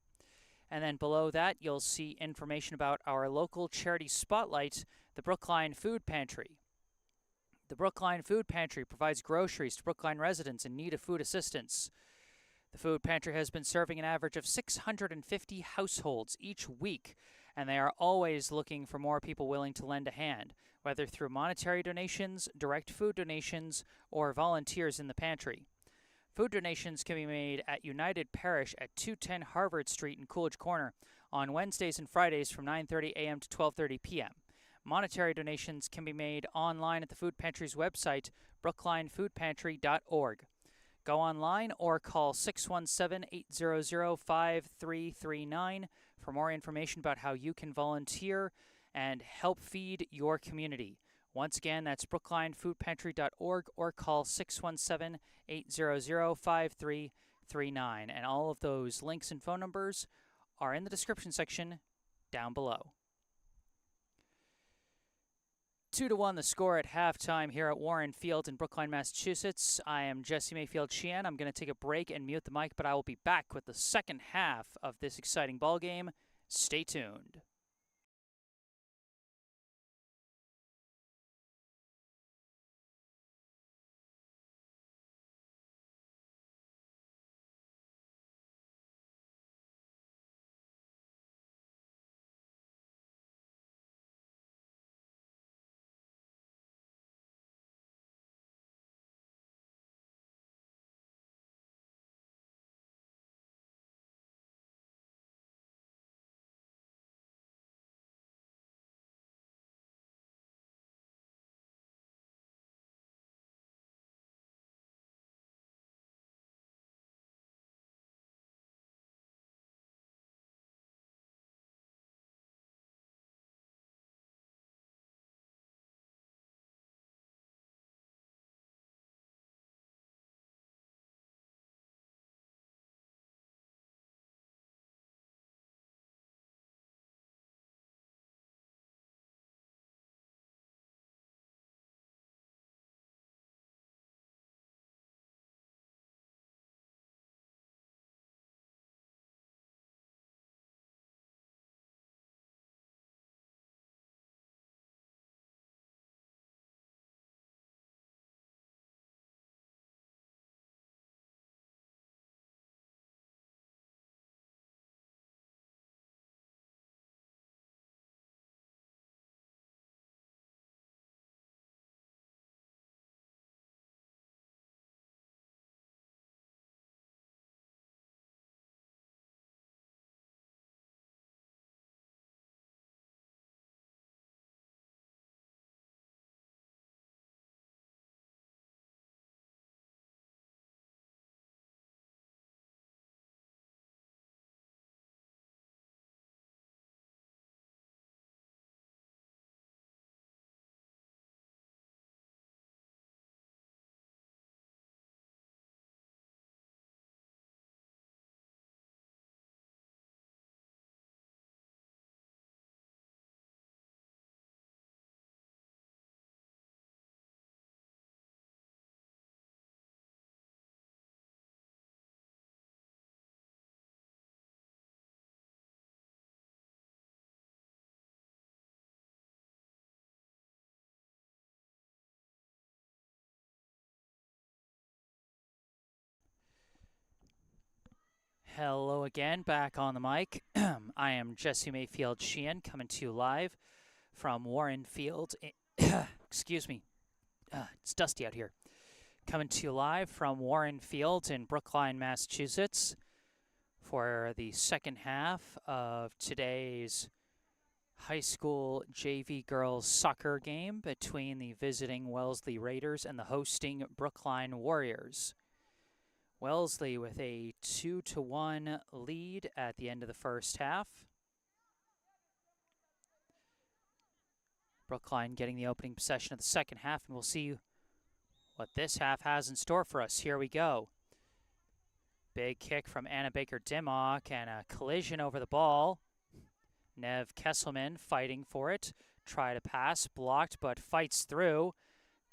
And then below that, you'll see information about our local charity spotlight, the Brookline Food Pantry. The Brookline Food Pantry provides groceries to Brookline residents in need of food assistance. The food pantry has been serving an average of 650 households each week, and they are always looking for more people willing to lend a hand, whether through monetary donations, direct food donations, or volunteers in the pantry. Food donations can be made at United Parish at 210 Harvard Street in Coolidge Corner on Wednesdays and Fridays from 9:30 a.m. to 12:30 p.m. Monetary donations can be made online at the food pantry's website, brooklinefoodpantry.org. Go online or call 617-800-5339 for more information about how you can volunteer and help feed your community. Once again, that's brooklinefoodpantry.org or call 617-800-5339. And all of those links and phone numbers are in the description section down below. 2-1 the score at halftime here at Warren Field in Brookline, Massachusetts. I am Jesse Mayfield-Sheehan. I'm going to take a break and mute the mic, but I will be back with the second half of this exciting ball game. Stay tuned. Hello again, back on the mic. I am Jesse Mayfield-Sheehan coming to you live from Warren Field. Excuse me, it's dusty out here. Coming to you live from Warren Field in Brookline, Massachusetts for the second half of today's high school JV girls soccer game between the visiting Wellesley Raiders and the hosting Brookline Warriors. Wellesley with a 2-1 lead at the end of the first half. Brookline getting the opening possession of the second half, and we'll see what this half has in store for us. Here we go. Big kick from Anna Baker-Dimmock and a collision over the ball. Nev Kesselman fighting for it. Try to pass, blocked, but fights through.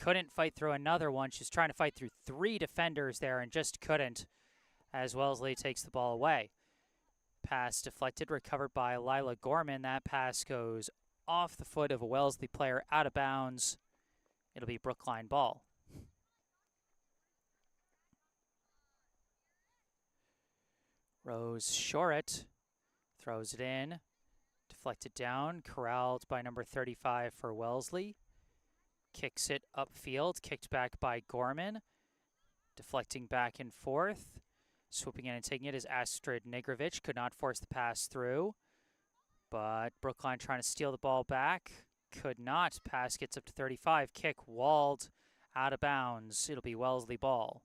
Couldn't fight through another one. She's trying to fight through 3 defenders there and just couldn't, as Wellesley takes the ball away. Pass deflected, recovered by Lila Gorman. That pass goes off the foot of a Wellesley player, out of bounds. It'll be Brookline ball. Rose Shorett throws it in. Deflected down, corralled by number 35 for Wellesley. Kicks it upfield, kicked back by Gorman. Deflecting back and forth. Swooping in and taking it is Astrid Nigrovic. Could not force the pass through. But Brookline trying to steal the ball back. Could not. Pass gets up to 35. Kick walled, out of bounds. It'll be Wellesley ball.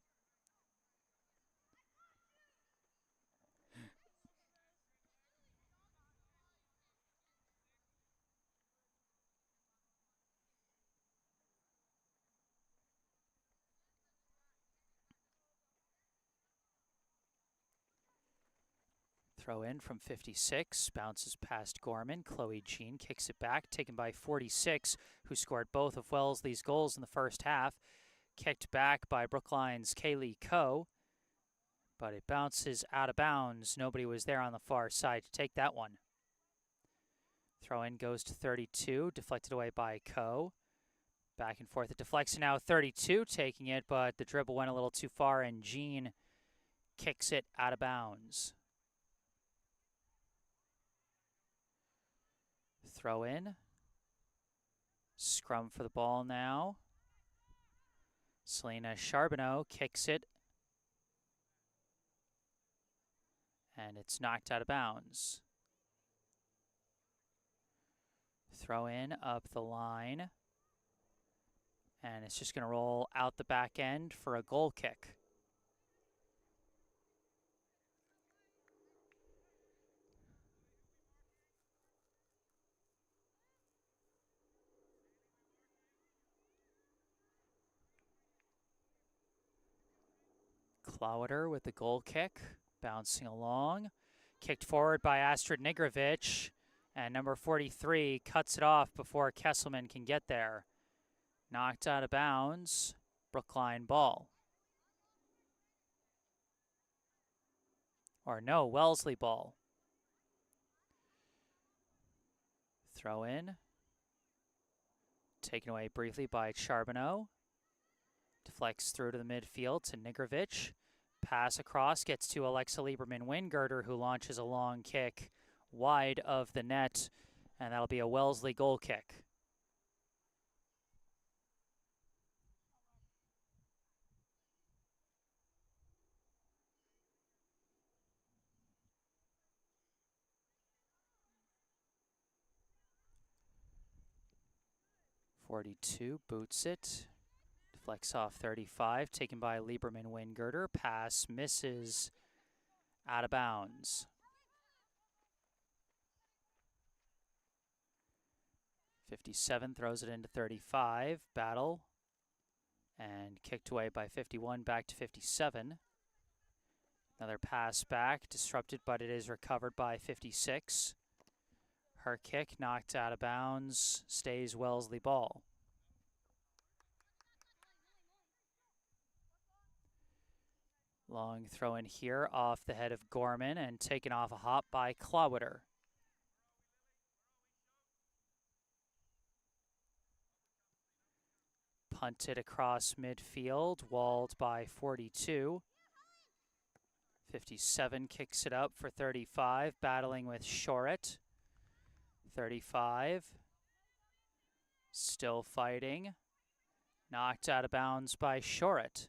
Throw in from 56, bounces past Gorman. Chloe Jean kicks it back, taken by 46, who scored both of Wellesley's goals in the first half. Kicked back by Brookline's Kaylee Coe, but it bounces out of bounds. Nobody was there on the far side to take that one. Throw in goes to 32, deflected away by Coe. Back and forth, it deflects now 32, taking it, but the dribble went a little too far, and Jean kicks it out of bounds. Throw in. Scrum for the ball now. Selena Charbonneau kicks it. And it's knocked out of bounds. Throw in up the line. And it's just going to roll out the back end for a goal kick. Clowder with the goal kick, bouncing along. Kicked forward by Astrid Nigrovic, and number 43 cuts it off before Kesselman can get there. Knocked out of bounds, Brookline ball. Or no, Wellesley ball. Throw in. Taken away briefly by Charbonneau. Deflects through to the midfield to Nigrovic. Pass across, gets to Alexa Lieberman-Wingirter, who launches a long kick wide of the net, and that'll be a Wellesley goal kick. .42 boots it. Deflects off 35, taken by Lieberman-Wingirter. Pass misses, out of bounds. 57 throws it into 35, battle, and kicked away by 51, back to 57. Another pass back, disrupted, but it is recovered by 56. Her kick knocked out of bounds, stays Wellesley ball. Long throw in here off the head of Gorman and taken off a hop by Clowder. Punted across midfield, walled by 42. 57 kicks it up for 35, battling with Shoret. 35, still fighting. Knocked out of bounds by Shoret.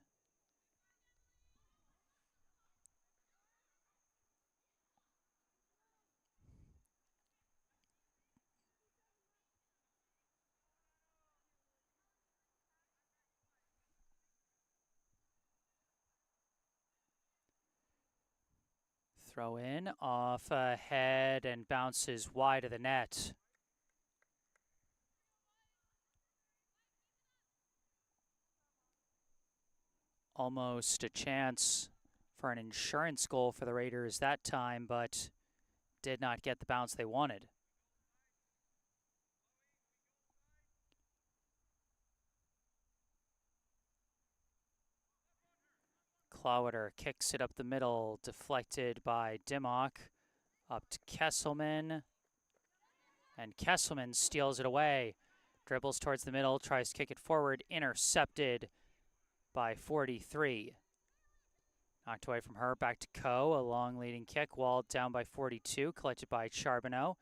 Throw in, off ahead, and bounces wide of the net. Almost a chance for an insurance goal for the Raiders that time, but did not get the bounce they wanted. Clowater kicks it up the middle, deflected by Dimmock. Up to Kesselman. And Kesselman steals it away. Dribbles towards the middle, tries to kick it forward, intercepted by 43. Knocked away from her, back to Coe, a long leading kick, walled down by 42, collected by Charbonneau.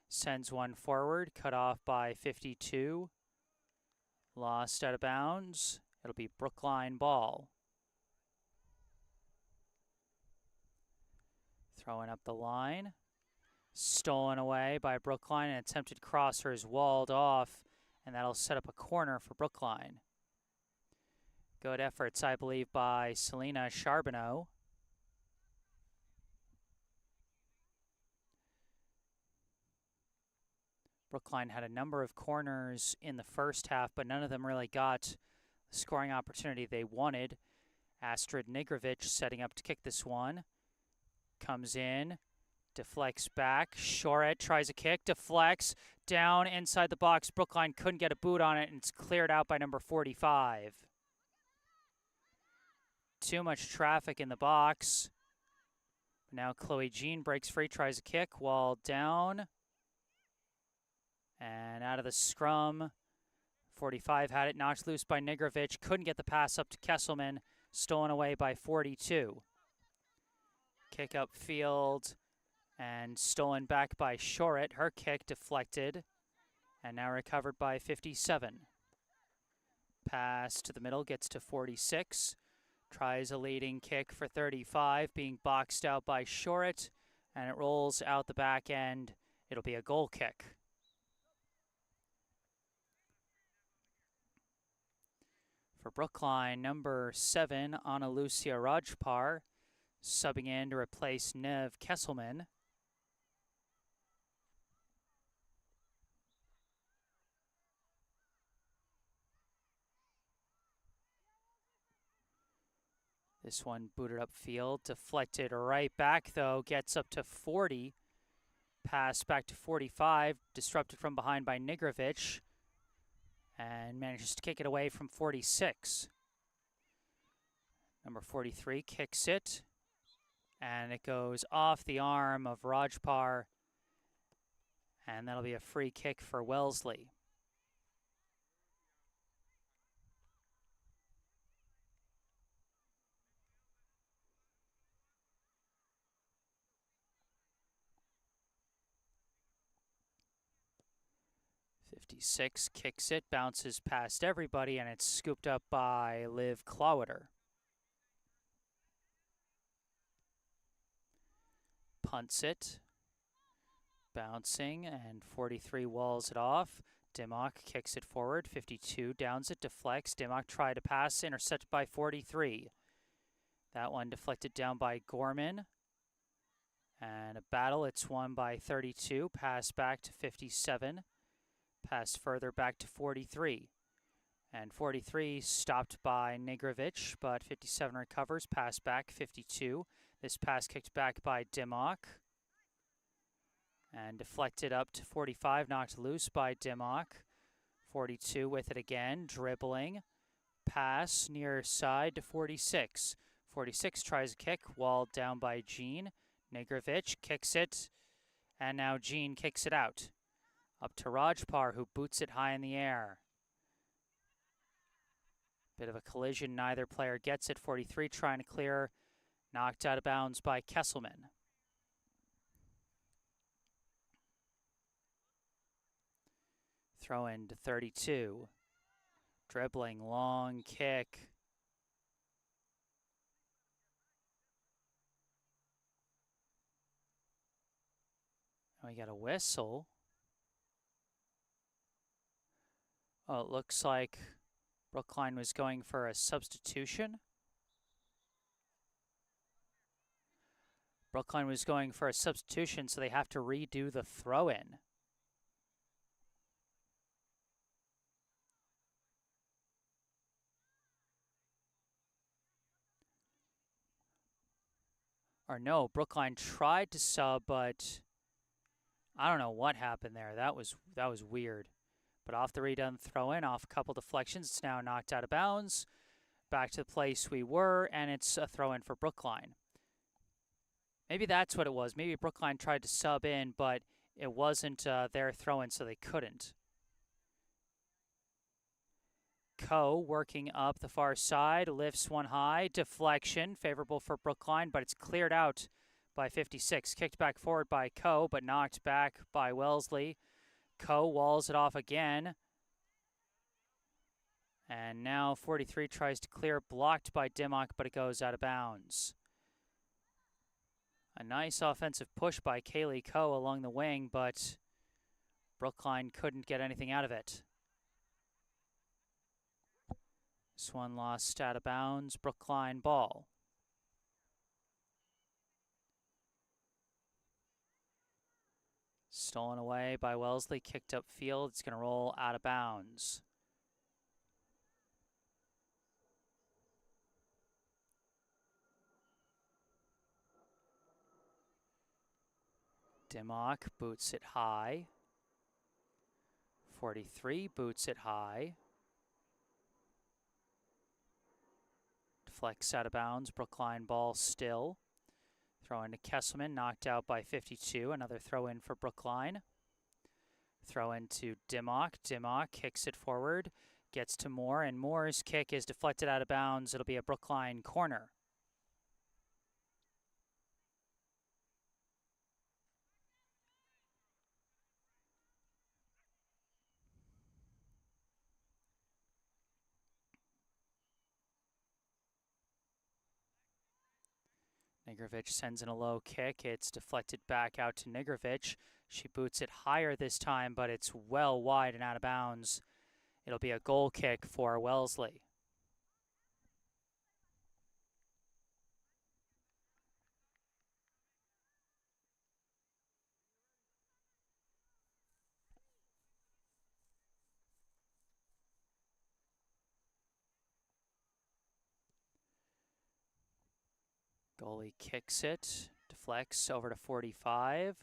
Sends one forward, cut off by 52. Lost out of bounds. It'll be Brookline ball. Throwing up the line. Stolen away by Brookline. An attempted crosser is walled off, and that'll set up a corner for Brookline. Good efforts, I believe, by Selena Charbonneau. Brookline had a number of corners in the first half, but none of them really got the scoring opportunity they wanted. Astrid Nigrovic setting up to kick this one. Comes in, deflects back. Shoret tries a kick, deflects, down inside the box. Brookline couldn't get a boot on it, and it's cleared out by number 45. Too much traffic in the box. Now Chloe Jean breaks free, tries a kick, walled down. And out of the scrum, 45 had it, knocked loose by Nigrovic. Couldn't get the pass up to Kesselman, stolen away by 42. Kick up field and stolen back by Shoret. Her kick deflected and now recovered by 57. Pass to the middle, gets to 46. Tries a leading kick for 35, being boxed out by Shoret, and it rolls out the back end. It'll be a goal kick. For Brookline, number 7, Ana Lucia Rajpar, subbing in to replace Nev Kesselman. This one booted upfield, deflected right back though, gets up to 40. Pass back to 45, disrupted from behind by Nigrovic, and manages to kick it away from 46. Number 43 kicks it, and it goes off the arm of Rajpar, and that'll be a free kick for Wellesley. '56 kicks it, bounces past everybody, and it's scooped up by Liv Clowater. Punts it, bouncing, and 43 walls it off. Dimmock kicks it forward, 52 downs it, deflects. Dimmock tried to pass, intercepted by 43. That one deflected down by Gorman. And a battle, it's won by 32, pass back to 57. Pass further back to 43. And 43 stopped by Nigrovic, but 57 recovers. Pass back, 52. This pass kicked back by Dimmock. And deflected up to 45, knocked loose by Dimmock. 42 with it again, dribbling. Pass near side to 46. 46 tries a kick, walled down by Jean. Nigrovic kicks it, and now Jean kicks it out. Up to Rajpar, who boots it high in the air. Bit of a collision, neither player gets it. 43 trying to clear Knocked out of bounds by Kesselman. Throw in to 32. Dribbling, long kick. We got a whistle. Oh, it looks like Brookline was going for a substitution. Brookline was going for a substitution, so they have to redo the throw-in. Or no, Brookline tried to sub, but I don't know what happened there. That was weird. But off the redone throw-in, off a couple deflections, it's now knocked out of bounds. Back to the place we were, and it's a throw-in for Brookline. Maybe that's what it was. Maybe Brookline tried to sub in, but it wasn't their throw-in, so they couldn't. Coe working up the far side, lifts one high, deflection, favorable for Brookline, but it's cleared out by 56. Kicked back forward by Coe, but knocked back by Wellesley. Coe walls it off again. And now 43 tries to clear, blocked by Dimmock, but it goes out of bounds. A nice offensive push by Kaylee Coe along the wing, but Brookline couldn't get anything out of it. This one lost out of bounds, Brookline ball. Stolen away by Wellesley, kicked upfield. It's going to roll out of bounds. Dimmock boots it high. 43 boots it high. Deflects out of bounds, Brookline ball still. Throw in to Kesselman, knocked out by 52. Another throw in for Brookline. Throw into Dimmock. Dimmock kicks it forward, gets to Moore, and Moore's kick is deflected out of bounds. It'll be a Brookline corner. Nigrovic sends in a low kick. It's deflected back out to Nigrovic. She boots it higher this time, but it's well wide and out of bounds. It'll be a goal kick for Wellesley. Goalie kicks it, deflects over to 45.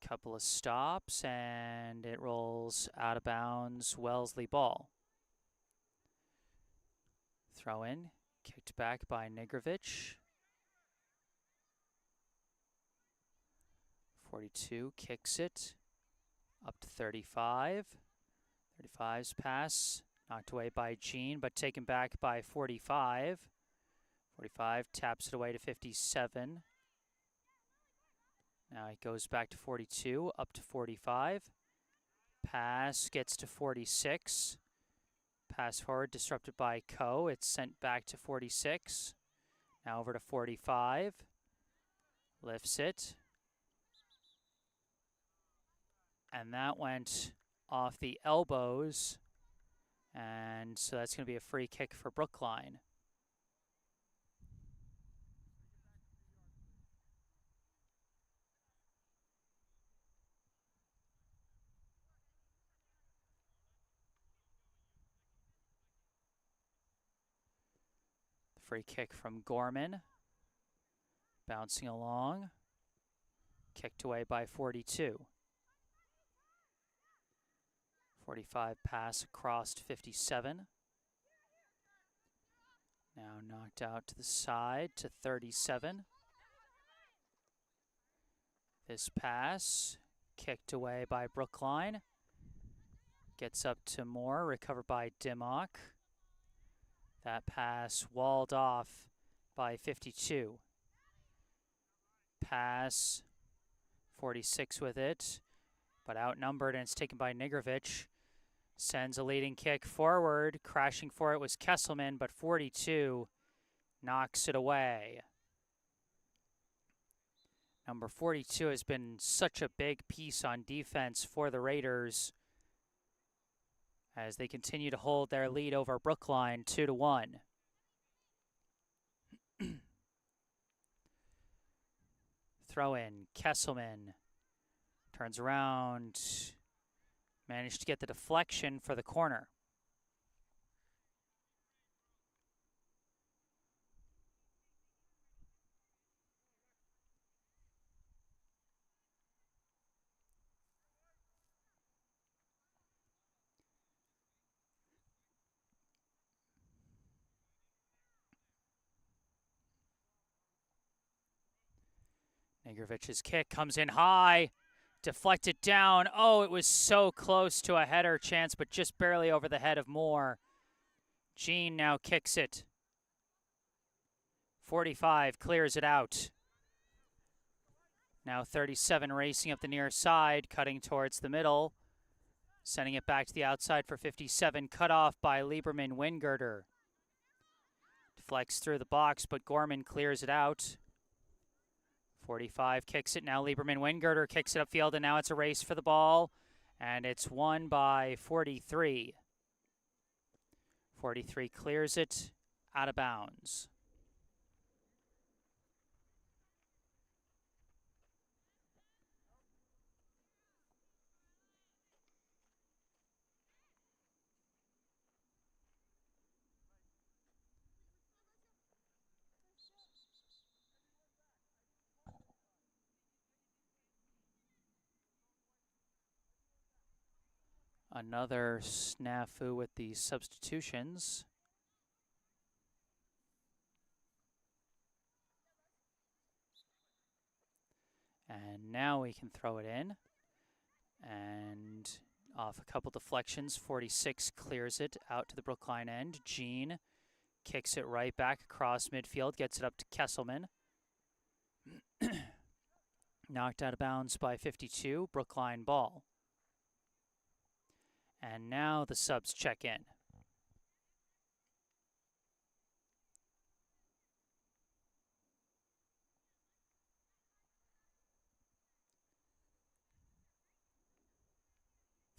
Couple of stops, and it rolls out of bounds, Wellesley ball. Throw in, kicked back by Nigrovic. 42 kicks it, up to 35. 35's pass, knocked away by Jean, but taken back by 45. 45 taps it away to 57. Now it goes back to 42, up to 45. Pass gets to 46. Pass forward, disrupted by Coe. It's sent back to 46. Now over to 45. Lifts it. And that went off the elbows. And so that's going to be a free kick for Brookline. Free kick from Gorman. Bouncing along. Kicked away by 42. 45 pass across to 57. Now knocked out to the side to 37. This pass kicked away by Brookline. Gets up to Moore, recovered by Dimmock. That pass walled off by 52. Pass, 46 with it, but outnumbered, and it's taken by Nigrovic. Sends a leading kick forward. Crashing for it was Kesselman, but 42 knocks it away. Number 42 has been such a big piece on defense for the Raiders as they continue to hold their lead over Brookline 2-1. Throw in, Kesselman turns around, managed to get the deflection for the corner. Negrovic's kick comes in high, deflected down. Oh, it was so close to a header chance, but just barely over the head of Moore. Jean now kicks it. 45 clears it out. Now 37 racing up the near side, cutting towards the middle. Sending it back to the outside for 57, cut off by Lieberman Wingirter. Deflects through the box, but Gorman clears it out. 45 kicks it, now Lieberman Wingirter kicks it upfield, and now it's a race for the ball. And it's won by 43. 43 clears it out of bounds. Another snafu with the substitutions. And now we can throw it in. And off a couple deflections, 46 clears it out to the Brookline end. Jean kicks it right back across midfield, gets it up to Kesselman. Knocked out of bounds by 52, Brookline ball. And now the subs check in.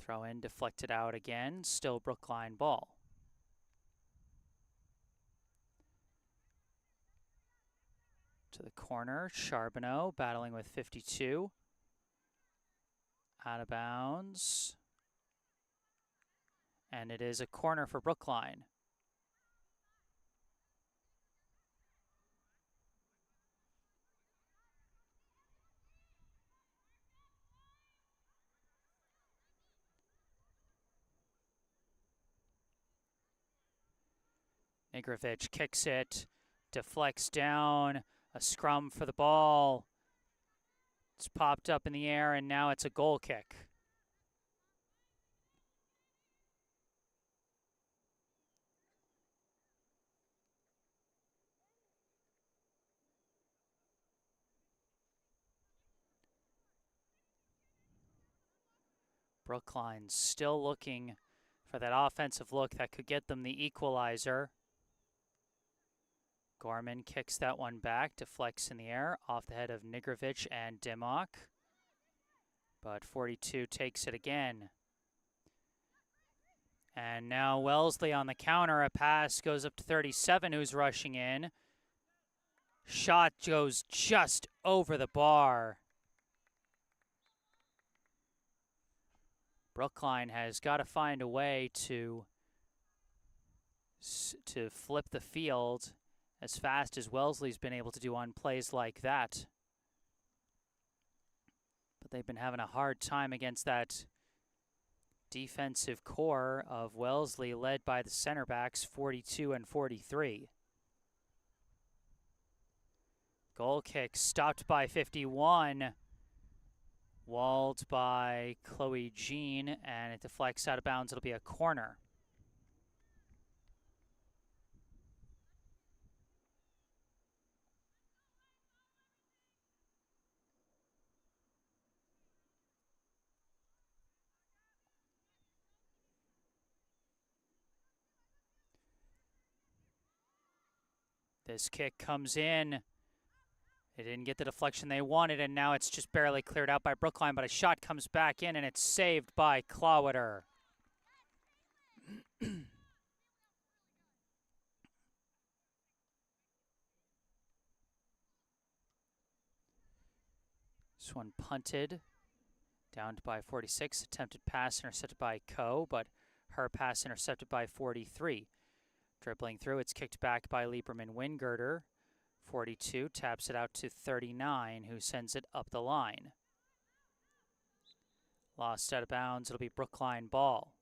Throw in, deflected out again, still Brookline ball. To the corner, Charbonneau battling with 52. Out of bounds. And it is a corner for Brookline. Nigrovic kicks it, deflects down, a scrum for the ball. It's popped up in the air, and now it's a goal kick. Brookline still looking for that offensive look that could get them the equalizer. Gorman kicks that one back, deflects in the air, off the head of Nigrovic and Dimmock. But 42 takes it again. And now Wellesley on the counter. A pass goes up to 37, who's rushing in. Shot goes just over the bar. Brookline has got to find a way to flip the field as fast as Wellesley's been able to do on plays like that. But they've been having a hard time against that defensive core of Wellesley, led by the center backs, 42 and 43. Goal kick stopped by 51. Walled by Chloe Jean, and it deflects out of bounds. It'll be a corner. This kick comes in. They didn't get the deflection they wanted, and now it's just barely cleared out by Brookline, but a shot comes back in, and it's saved by Clowater. This one punted, downed by 46. Attempted pass intercepted by Coe, but her pass intercepted by 43. Dribbling through, it's kicked back by Lieberman Wingirter. 42 taps it out to 39, who sends it up the line. Lost out of bounds, it'll be Brookline ball.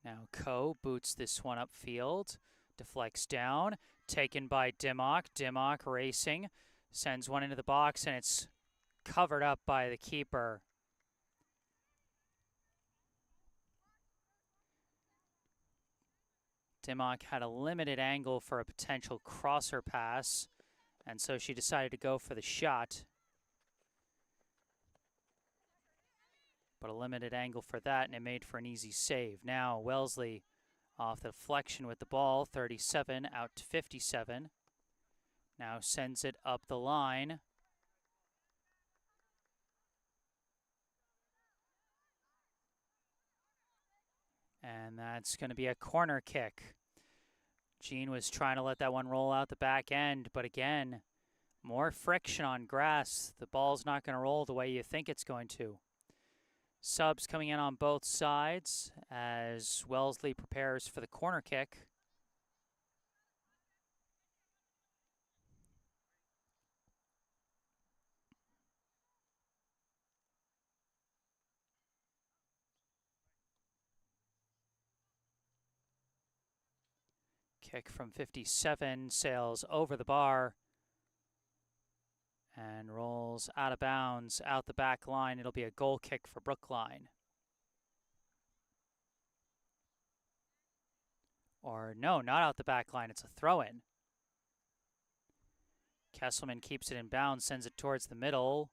Now Coe boots this one upfield, deflects down, taken by Dimmock. Dimmock racing, sends one into the box, and it's covered up by the keeper. Dimmock had a limited angle for a potential crosser pass, and so she decided to go for the shot. But a limited angle for that, and it made for an easy save. Now Wellesley off the deflection with the ball, 37 out to 57. Now sends it up the line. And that's going to be a corner kick. Jean was trying to let that one roll out the back end, but again, more friction on grass. The ball's not going to roll the way you think it's going to. Subs coming in on both sides as Wellesley prepares for the corner kick. Kick from 57 sails over the bar and rolls out of bounds out the back line. It'll be a goal kick for Brookline. Or no, not out the back line. It's a throw-in. Kesselman keeps it in bounds, sends it towards the middle.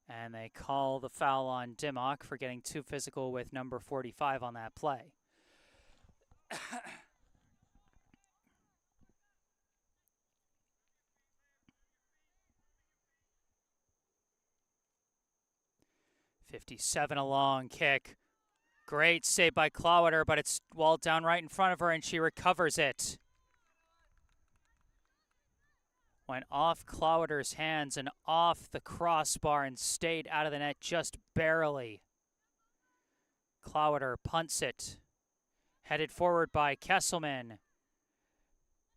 And they call the foul on Dimmock for getting too physical with number 45 on that play. 57, a long kick. Great save by Clowater, but it's walled down right in front of her, and she recovers it. Went off Clowater's hands and off the crossbar and stayed out of the net just barely. Clowater punts it. Headed forward by Kesselman.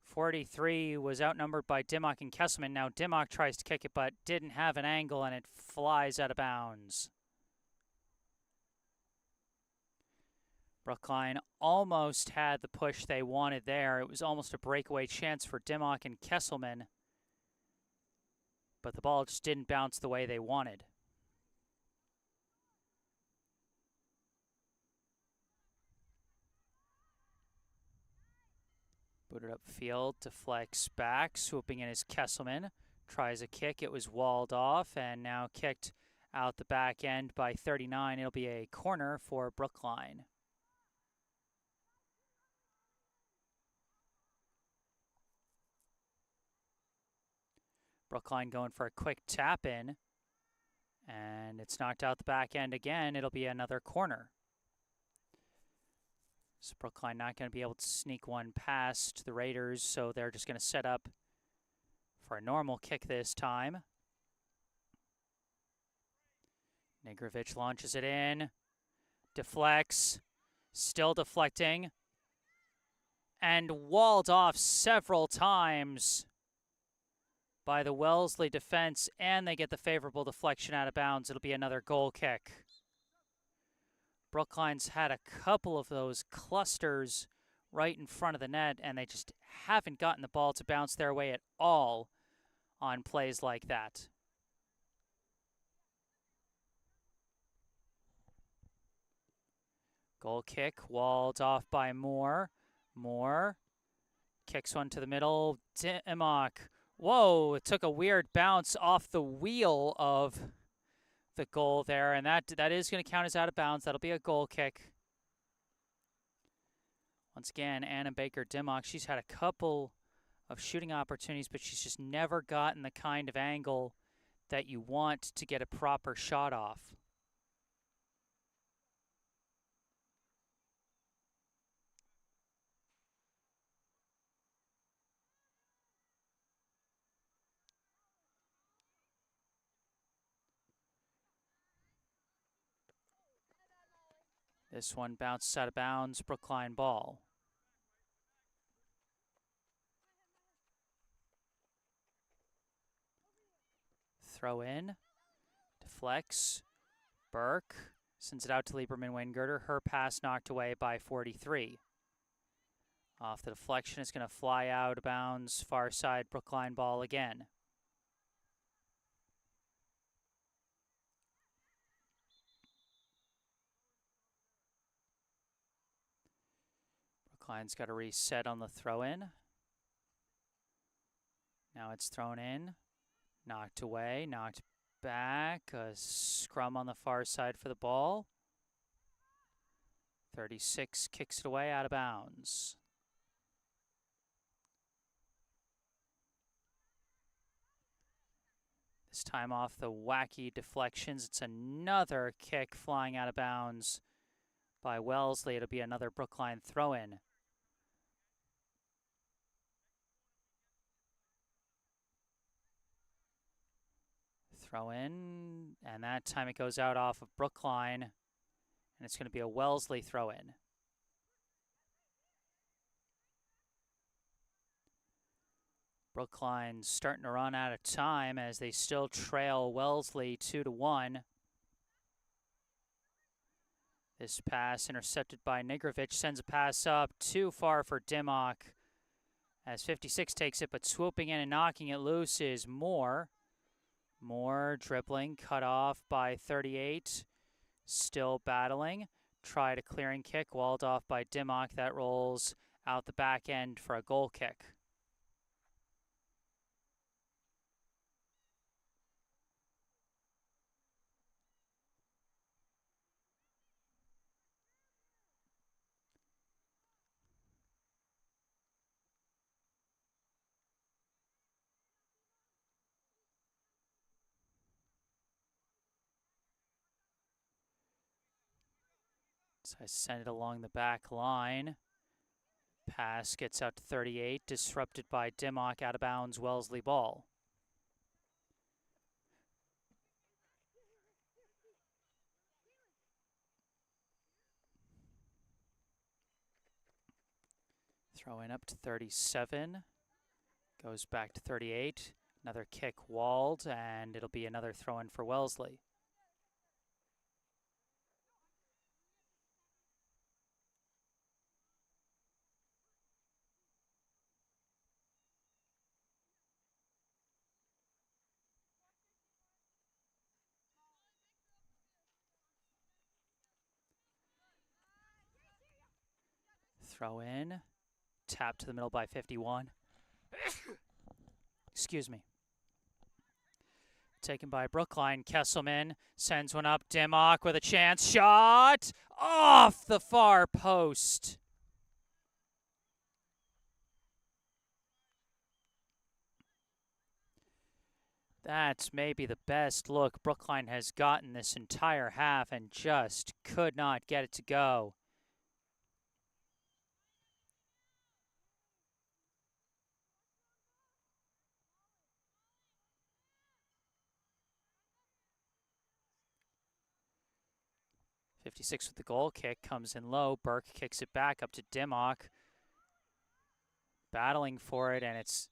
43 was outnumbered by Dimmock and Kesselman. Now Dimmock tries to kick it, but didn't have an angle, and it flies out of bounds. Brookline almost had the push they wanted there. It was almost a breakaway chance for Dimmock and Kesselman, but the ball just didn't bounce the way they wanted. Booted up field, deflects back, swooping in is Kesselman. Tries a kick, it was walled off, and now kicked out the back end by 39. It'll be a corner for Brookline. Brookline going for a quick tap in, and it's knocked out the back end again. It'll be another corner. So Brookline not going to be able to sneak one past the Raiders, so they're just going to set up for a normal kick this time. Negrovich launches it in, deflects, still deflecting, and walled off several times by the Wellesley defense, and they get the favorable deflection out of bounds. It'll be another goal kick. Brookline's had a couple of those clusters right in front of the net, and they just haven't gotten the ball to bounce their way at all on plays like that. Goal kick, walled off by Moore. Moore Kicks one to the middle. Dimmock. Whoa, it took a weird bounce off the wheel of the goal there, and that is going to count as out of bounds. That'll be a goal kick. Once again, Anna Baker Dimmock, she's had a couple of shooting opportunities, but she's just never gotten the kind of angle that you want to get a proper shot off. This one bounces out of bounds, Brookline ball. Throw in, deflects, Burke sends it out to Lieberman-Wingirter. Her pass knocked away by 43. Off the deflection, it's going to fly out of bounds, far side, Brookline ball again. Brookline's got to reset on the throw-in. Now it's thrown in, knocked away, knocked back, a scrum on the far side for the ball. 36 kicks it away out of bounds. This time off the wacky deflections, it's another kick flying out of bounds by Wellesley. It'll be another Brookline throw-in. Throw in, and that time it goes out off of Brookline, and it's going to be a Wellesley throw-in. Brookline's starting to run out of time as they still trail Wellesley 2-1. This pass intercepted by Nigrovic, sends a pass up too far for Dimmock as 56 takes it, but swooping in and knocking it loose is Moore. Moore dribbling, cut off by 38, still battling. Tried a clearing kick, walled off by Dimmock. That rolls out the back end for a goal kick. So I send it along the back line. Pass gets out to 38, disrupted by Dimmock, out of bounds, Wellesley ball. Throw in up to 37, goes back to 38. Another kick walled, and it'll be another throw in for Wellesley. Throw in, tap to the middle by 51. Excuse me. Taken by Brookline. Kesselman sends one up. Dimmock with a chance. Shot off the far post. That's maybe the best look Brookline has gotten this entire half and just could not get it to go. .56 with the goal kick, comes in low. Burke kicks it back up to Dimmock. Battling for it, and it's...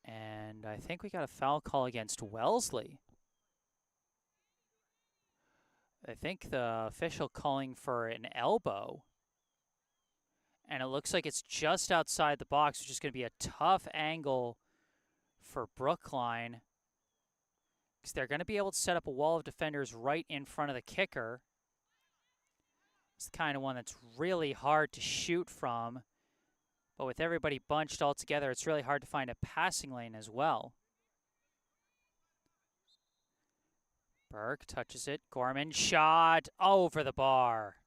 And I think we got a foul call against Wellesley. I think the official calling for an elbow. And it looks like it's just outside the box, which is going to be a tough angle for Brookline because they're going to be able to set up a wall of defenders right in front of the kicker. It's the kind of one that's really hard to shoot from. But with everybody bunched all together, it's really hard to find a passing lane as well. Burke touches it. Gorman shot over the bar.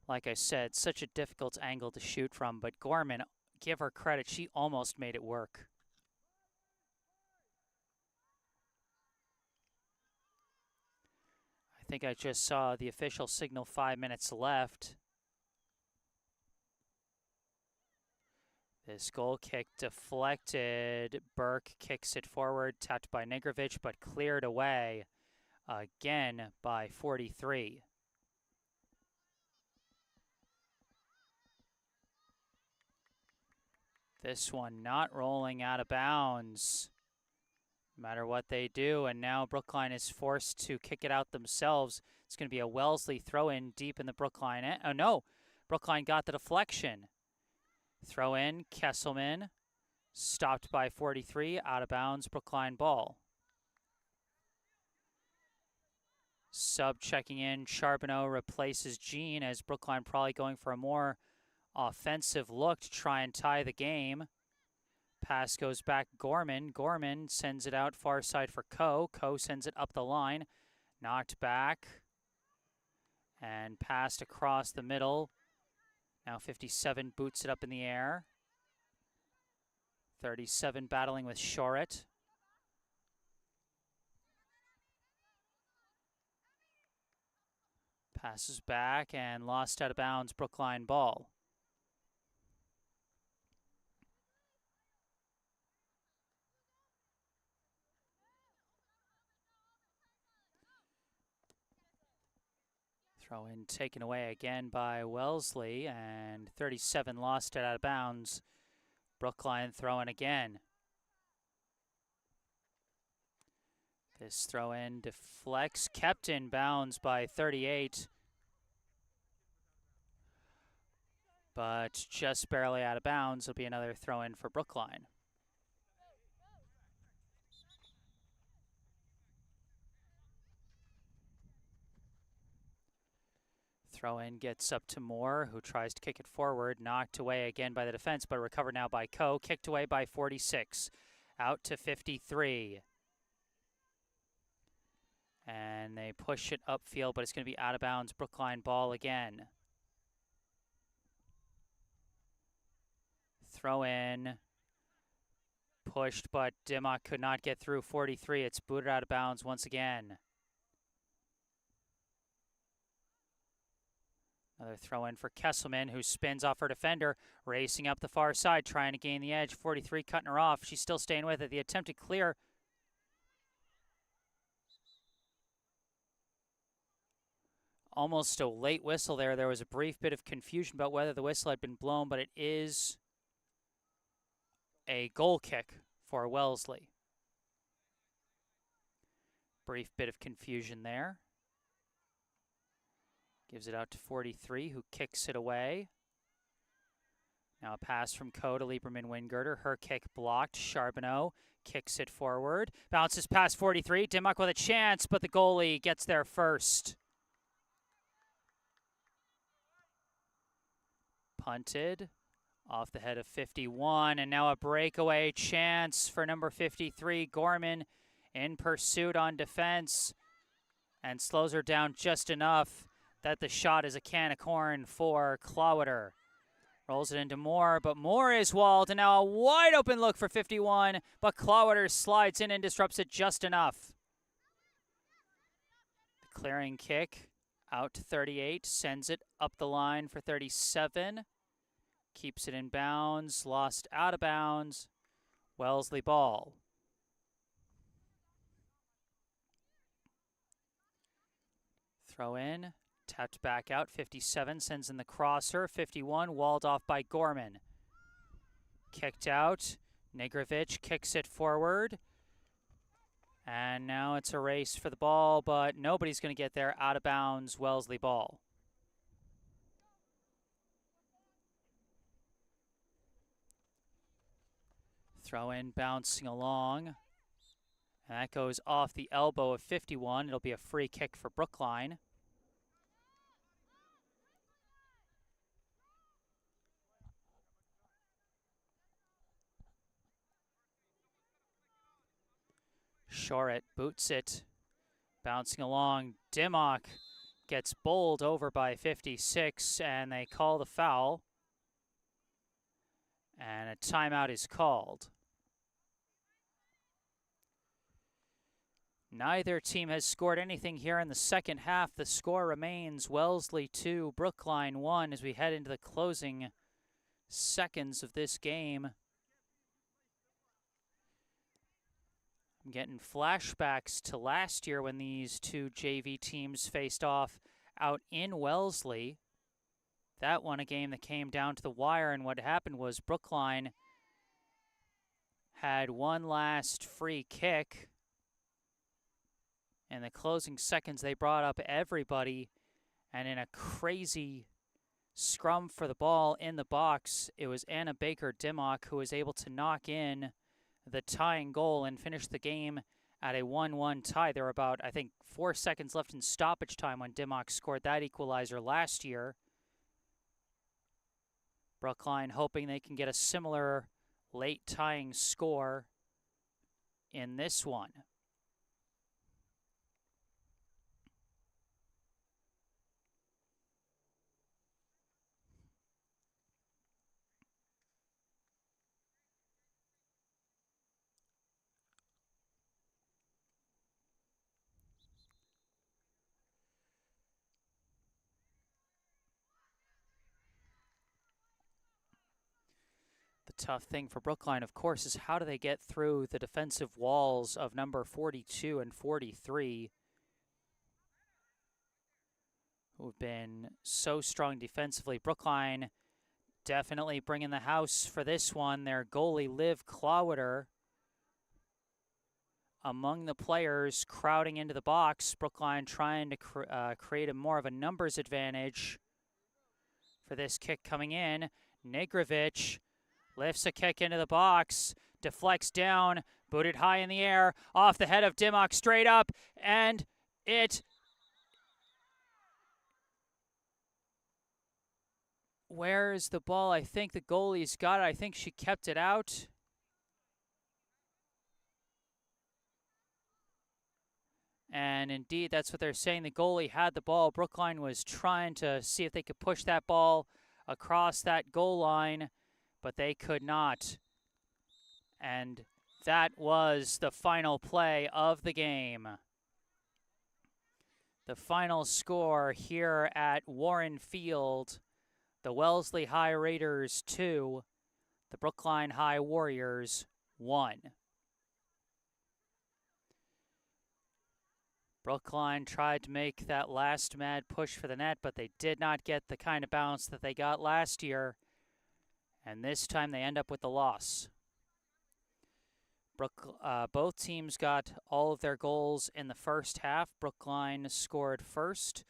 Like I said, such a difficult angle to shoot from, but Gorman, give her credit, she almost made it work. I think I just saw the official signal 5 minutes left. This goal kick deflected. Burke kicks it forward, tapped by Negrovic, but cleared away again by 43. This one not rolling out of bounds, no matter what they do. And now Brookline is forced to kick it out themselves. It's going to be a Wellesley throw-in deep in the Brookline. Oh, no. Brookline got the deflection. Throw in, Kesselman. Stopped by 43, out of bounds, Brookline ball. Sub checking in, Charbonneau replaces Jean as Brookline probably going for a more offensive look to try and tie the game. Pass goes back Gorman. Gorman sends it out far side for Coe. Coe sends it up the line. Knocked back. And passed across the middle. Now 57 boots it up in the air. 37 battling with Shoret. Passes back and lost out of bounds, Brookline ball. Throw in taken away again by Wellesley, and 37 lost it out of bounds. Brookline throwing again. This throw in deflects, kept in bounds by 38. But just barely out of bounds. It'll be another throw in for Brookline. Throw in gets up to Moore, who tries to kick it forward. Knocked away again by the defense, but recovered now by Coe. Kicked away by 46. Out to 53. And they push it upfield, but it's going to be out of bounds. Brookline ball again. Throw in. Pushed, but Dimmock could not get through 43. It's booted out of bounds once again. Another throw in for Kesselman, who spins off her defender, racing up the far side, trying to gain the edge. 43 cutting her off. She's still staying with it. The attempted clear. Almost a late whistle there. There was a brief bit of confusion about whether the whistle had been blown, but it is a goal kick for Wellesley. Brief bit of confusion there. Gives it out to 43, who kicks it away. Now a pass from Coe to Lieberman-Wingirter. Her kick blocked. Charbonneau kicks it forward. Bounces past 43. Dimmock with a chance, but the goalie gets there first. Punted off the head of 51, and now a breakaway chance for number 53, Gorman, in pursuit on defense, and slows her down just enough that the shot is a can of corn for Clowder. Rolls it into Moore, but Moore is walled, and now a wide open look for 51, but Clowder slides in and disrupts it just enough. The clearing kick out to 38, sends it up the line for 37. Keeps it in bounds, lost out of bounds. Wellesley ball. Throw in, tapped back out. 57 sends in the crosser. 51 walled off by Gorman. Kicked out. Negrovic kicks it forward. And now it's a race for the ball, but nobody's going to get there. Out of bounds, Wellesley ball. Throw in bouncing along. And that goes off the elbow of 51. It'll be a free kick for Brookline. Shorett boots it. Bouncing along. Dimmock gets bowled over by 56, and they call the foul. And a timeout is called. Neither team has scored anything here in the second half. The score remains Wellesley 2, Brookline 1 as we head into the closing seconds of this game. I'm getting flashbacks to last year when these two JV teams faced off out in Wellesley. That one a game that came down to the wire, and what happened was Brookline had one last free kick. In the closing seconds, they brought up everybody, and in a crazy scrum for the ball in the box, it was Anna Baker-Dimmock who was able to knock in the tying goal and finish the game at a 1-1 tie. There were about, I think, 4 seconds left in stoppage time when Dimmock scored that equalizer last year. Brookline hoping they can get a similar late tying score in this one. Tough thing for Brookline, of course, is how do they get through the defensive walls of number 42 and 43, who've been so strong defensively. Brookline definitely bringing the house for this one. Their goalie, Liv Clawiter, among the players crowding into the box. Brookline trying to create more of a numbers advantage for this kick coming in. Negrovic lifts a kick into the box, deflects down, booted high in the air, off the head of Dimmock, straight up, and it... Where's the ball? I think the goalie's got it. I think she kept it out. And indeed, that's what they're saying. The goalie had the ball. Brookline was trying to see if they could push that ball across that goal line, but they could not. And that was the final play of the game. The final score here at Warren Field, the Wellesley High Raiders 2, the Brookline High Warriors 1. Brookline tried to make that last mad push for the net, but they did not get the kind of bounce that they got last year. And this time they end up with the loss. Both teams got all of their goals in the first half. Brookline scored first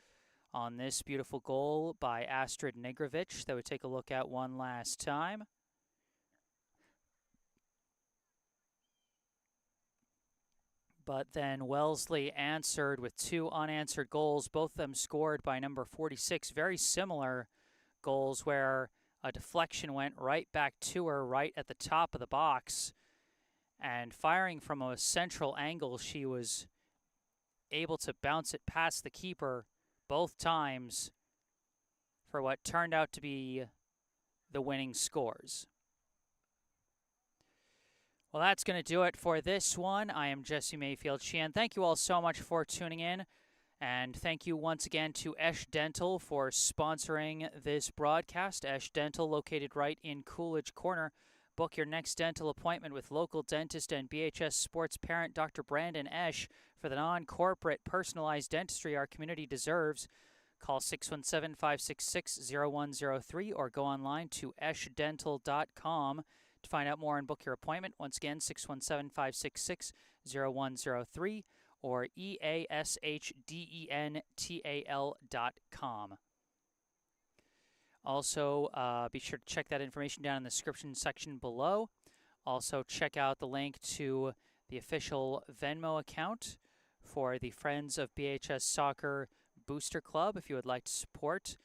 on this beautiful goal by Astrid Negrovic that we take a look at one last time. But then Wellesley answered with 2 unanswered goals, both of them scored by number 46. Very similar goals where a deflection went right back to her right at the top of the box. And firing from a central angle, she was able to bounce it past the keeper both times for what turned out to be the winning scores. Well, that's going to do it for this one. I am Jesse Mayfield-Sheehan. Thank you all so much for tuning in. And thank you once again to Esh Dental for sponsoring this broadcast. Esh Dental, located right in Coolidge Corner. Book your next dental appointment with local dentist and BHS sports parent Dr. Brandon Esh for the non-corporate personalized dentistry our community deserves. Call 617-566-0103 or go online to eshdental.com to find out more and book your appointment. Once again, 617-566-0103. 0103 or eashdental.com. Also, be sure to check that information down in the description section below. Also, check out the link to the official Venmo account for the Friends of BHS Soccer Booster Club if you would like to support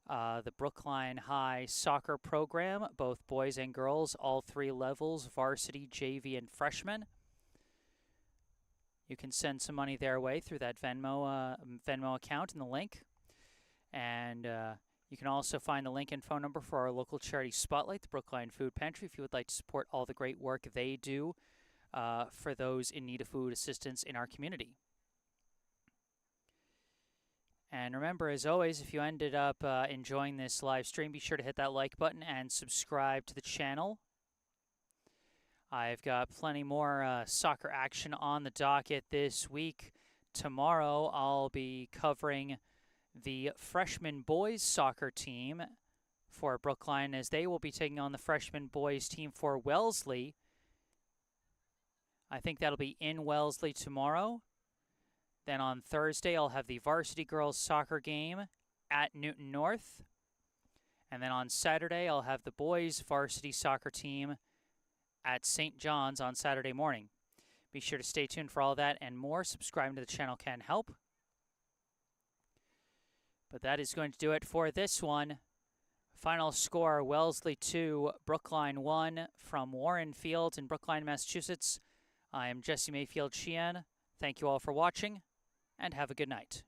the Brookline High soccer program, both boys and girls, all 3 levels, varsity, JV, and freshman. You can send some money their way through that Venmo account in the link. And you can also find the link and phone number for our local charity spotlight, the Brookline Food Pantry, if you would like to support all the great work they do for those in need of food assistance in our community. And remember, as always, if you ended up enjoying this live stream, be sure to hit that like button and subscribe to the channel. I've got plenty more soccer action on the docket this week. Tomorrow, I'll be covering the freshman boys soccer team for Brookline, as they will be taking on the freshman boys team for Wellesley. I think that'll be in Wellesley tomorrow. Then on Thursday, I'll have the varsity girls soccer game at Newton North. And then on Saturday, I'll have the boys varsity soccer team at St. John's on Saturday morning. Be sure to stay tuned for all that and more. Subscribing to the channel can help. But that is going to do it for this one. Final score, Wellesley 2, Brookline 1 from Warren Field in Brookline, Massachusetts. I am Jesse Mayfield-Sheehan. Thank you all for watching, and have a good night.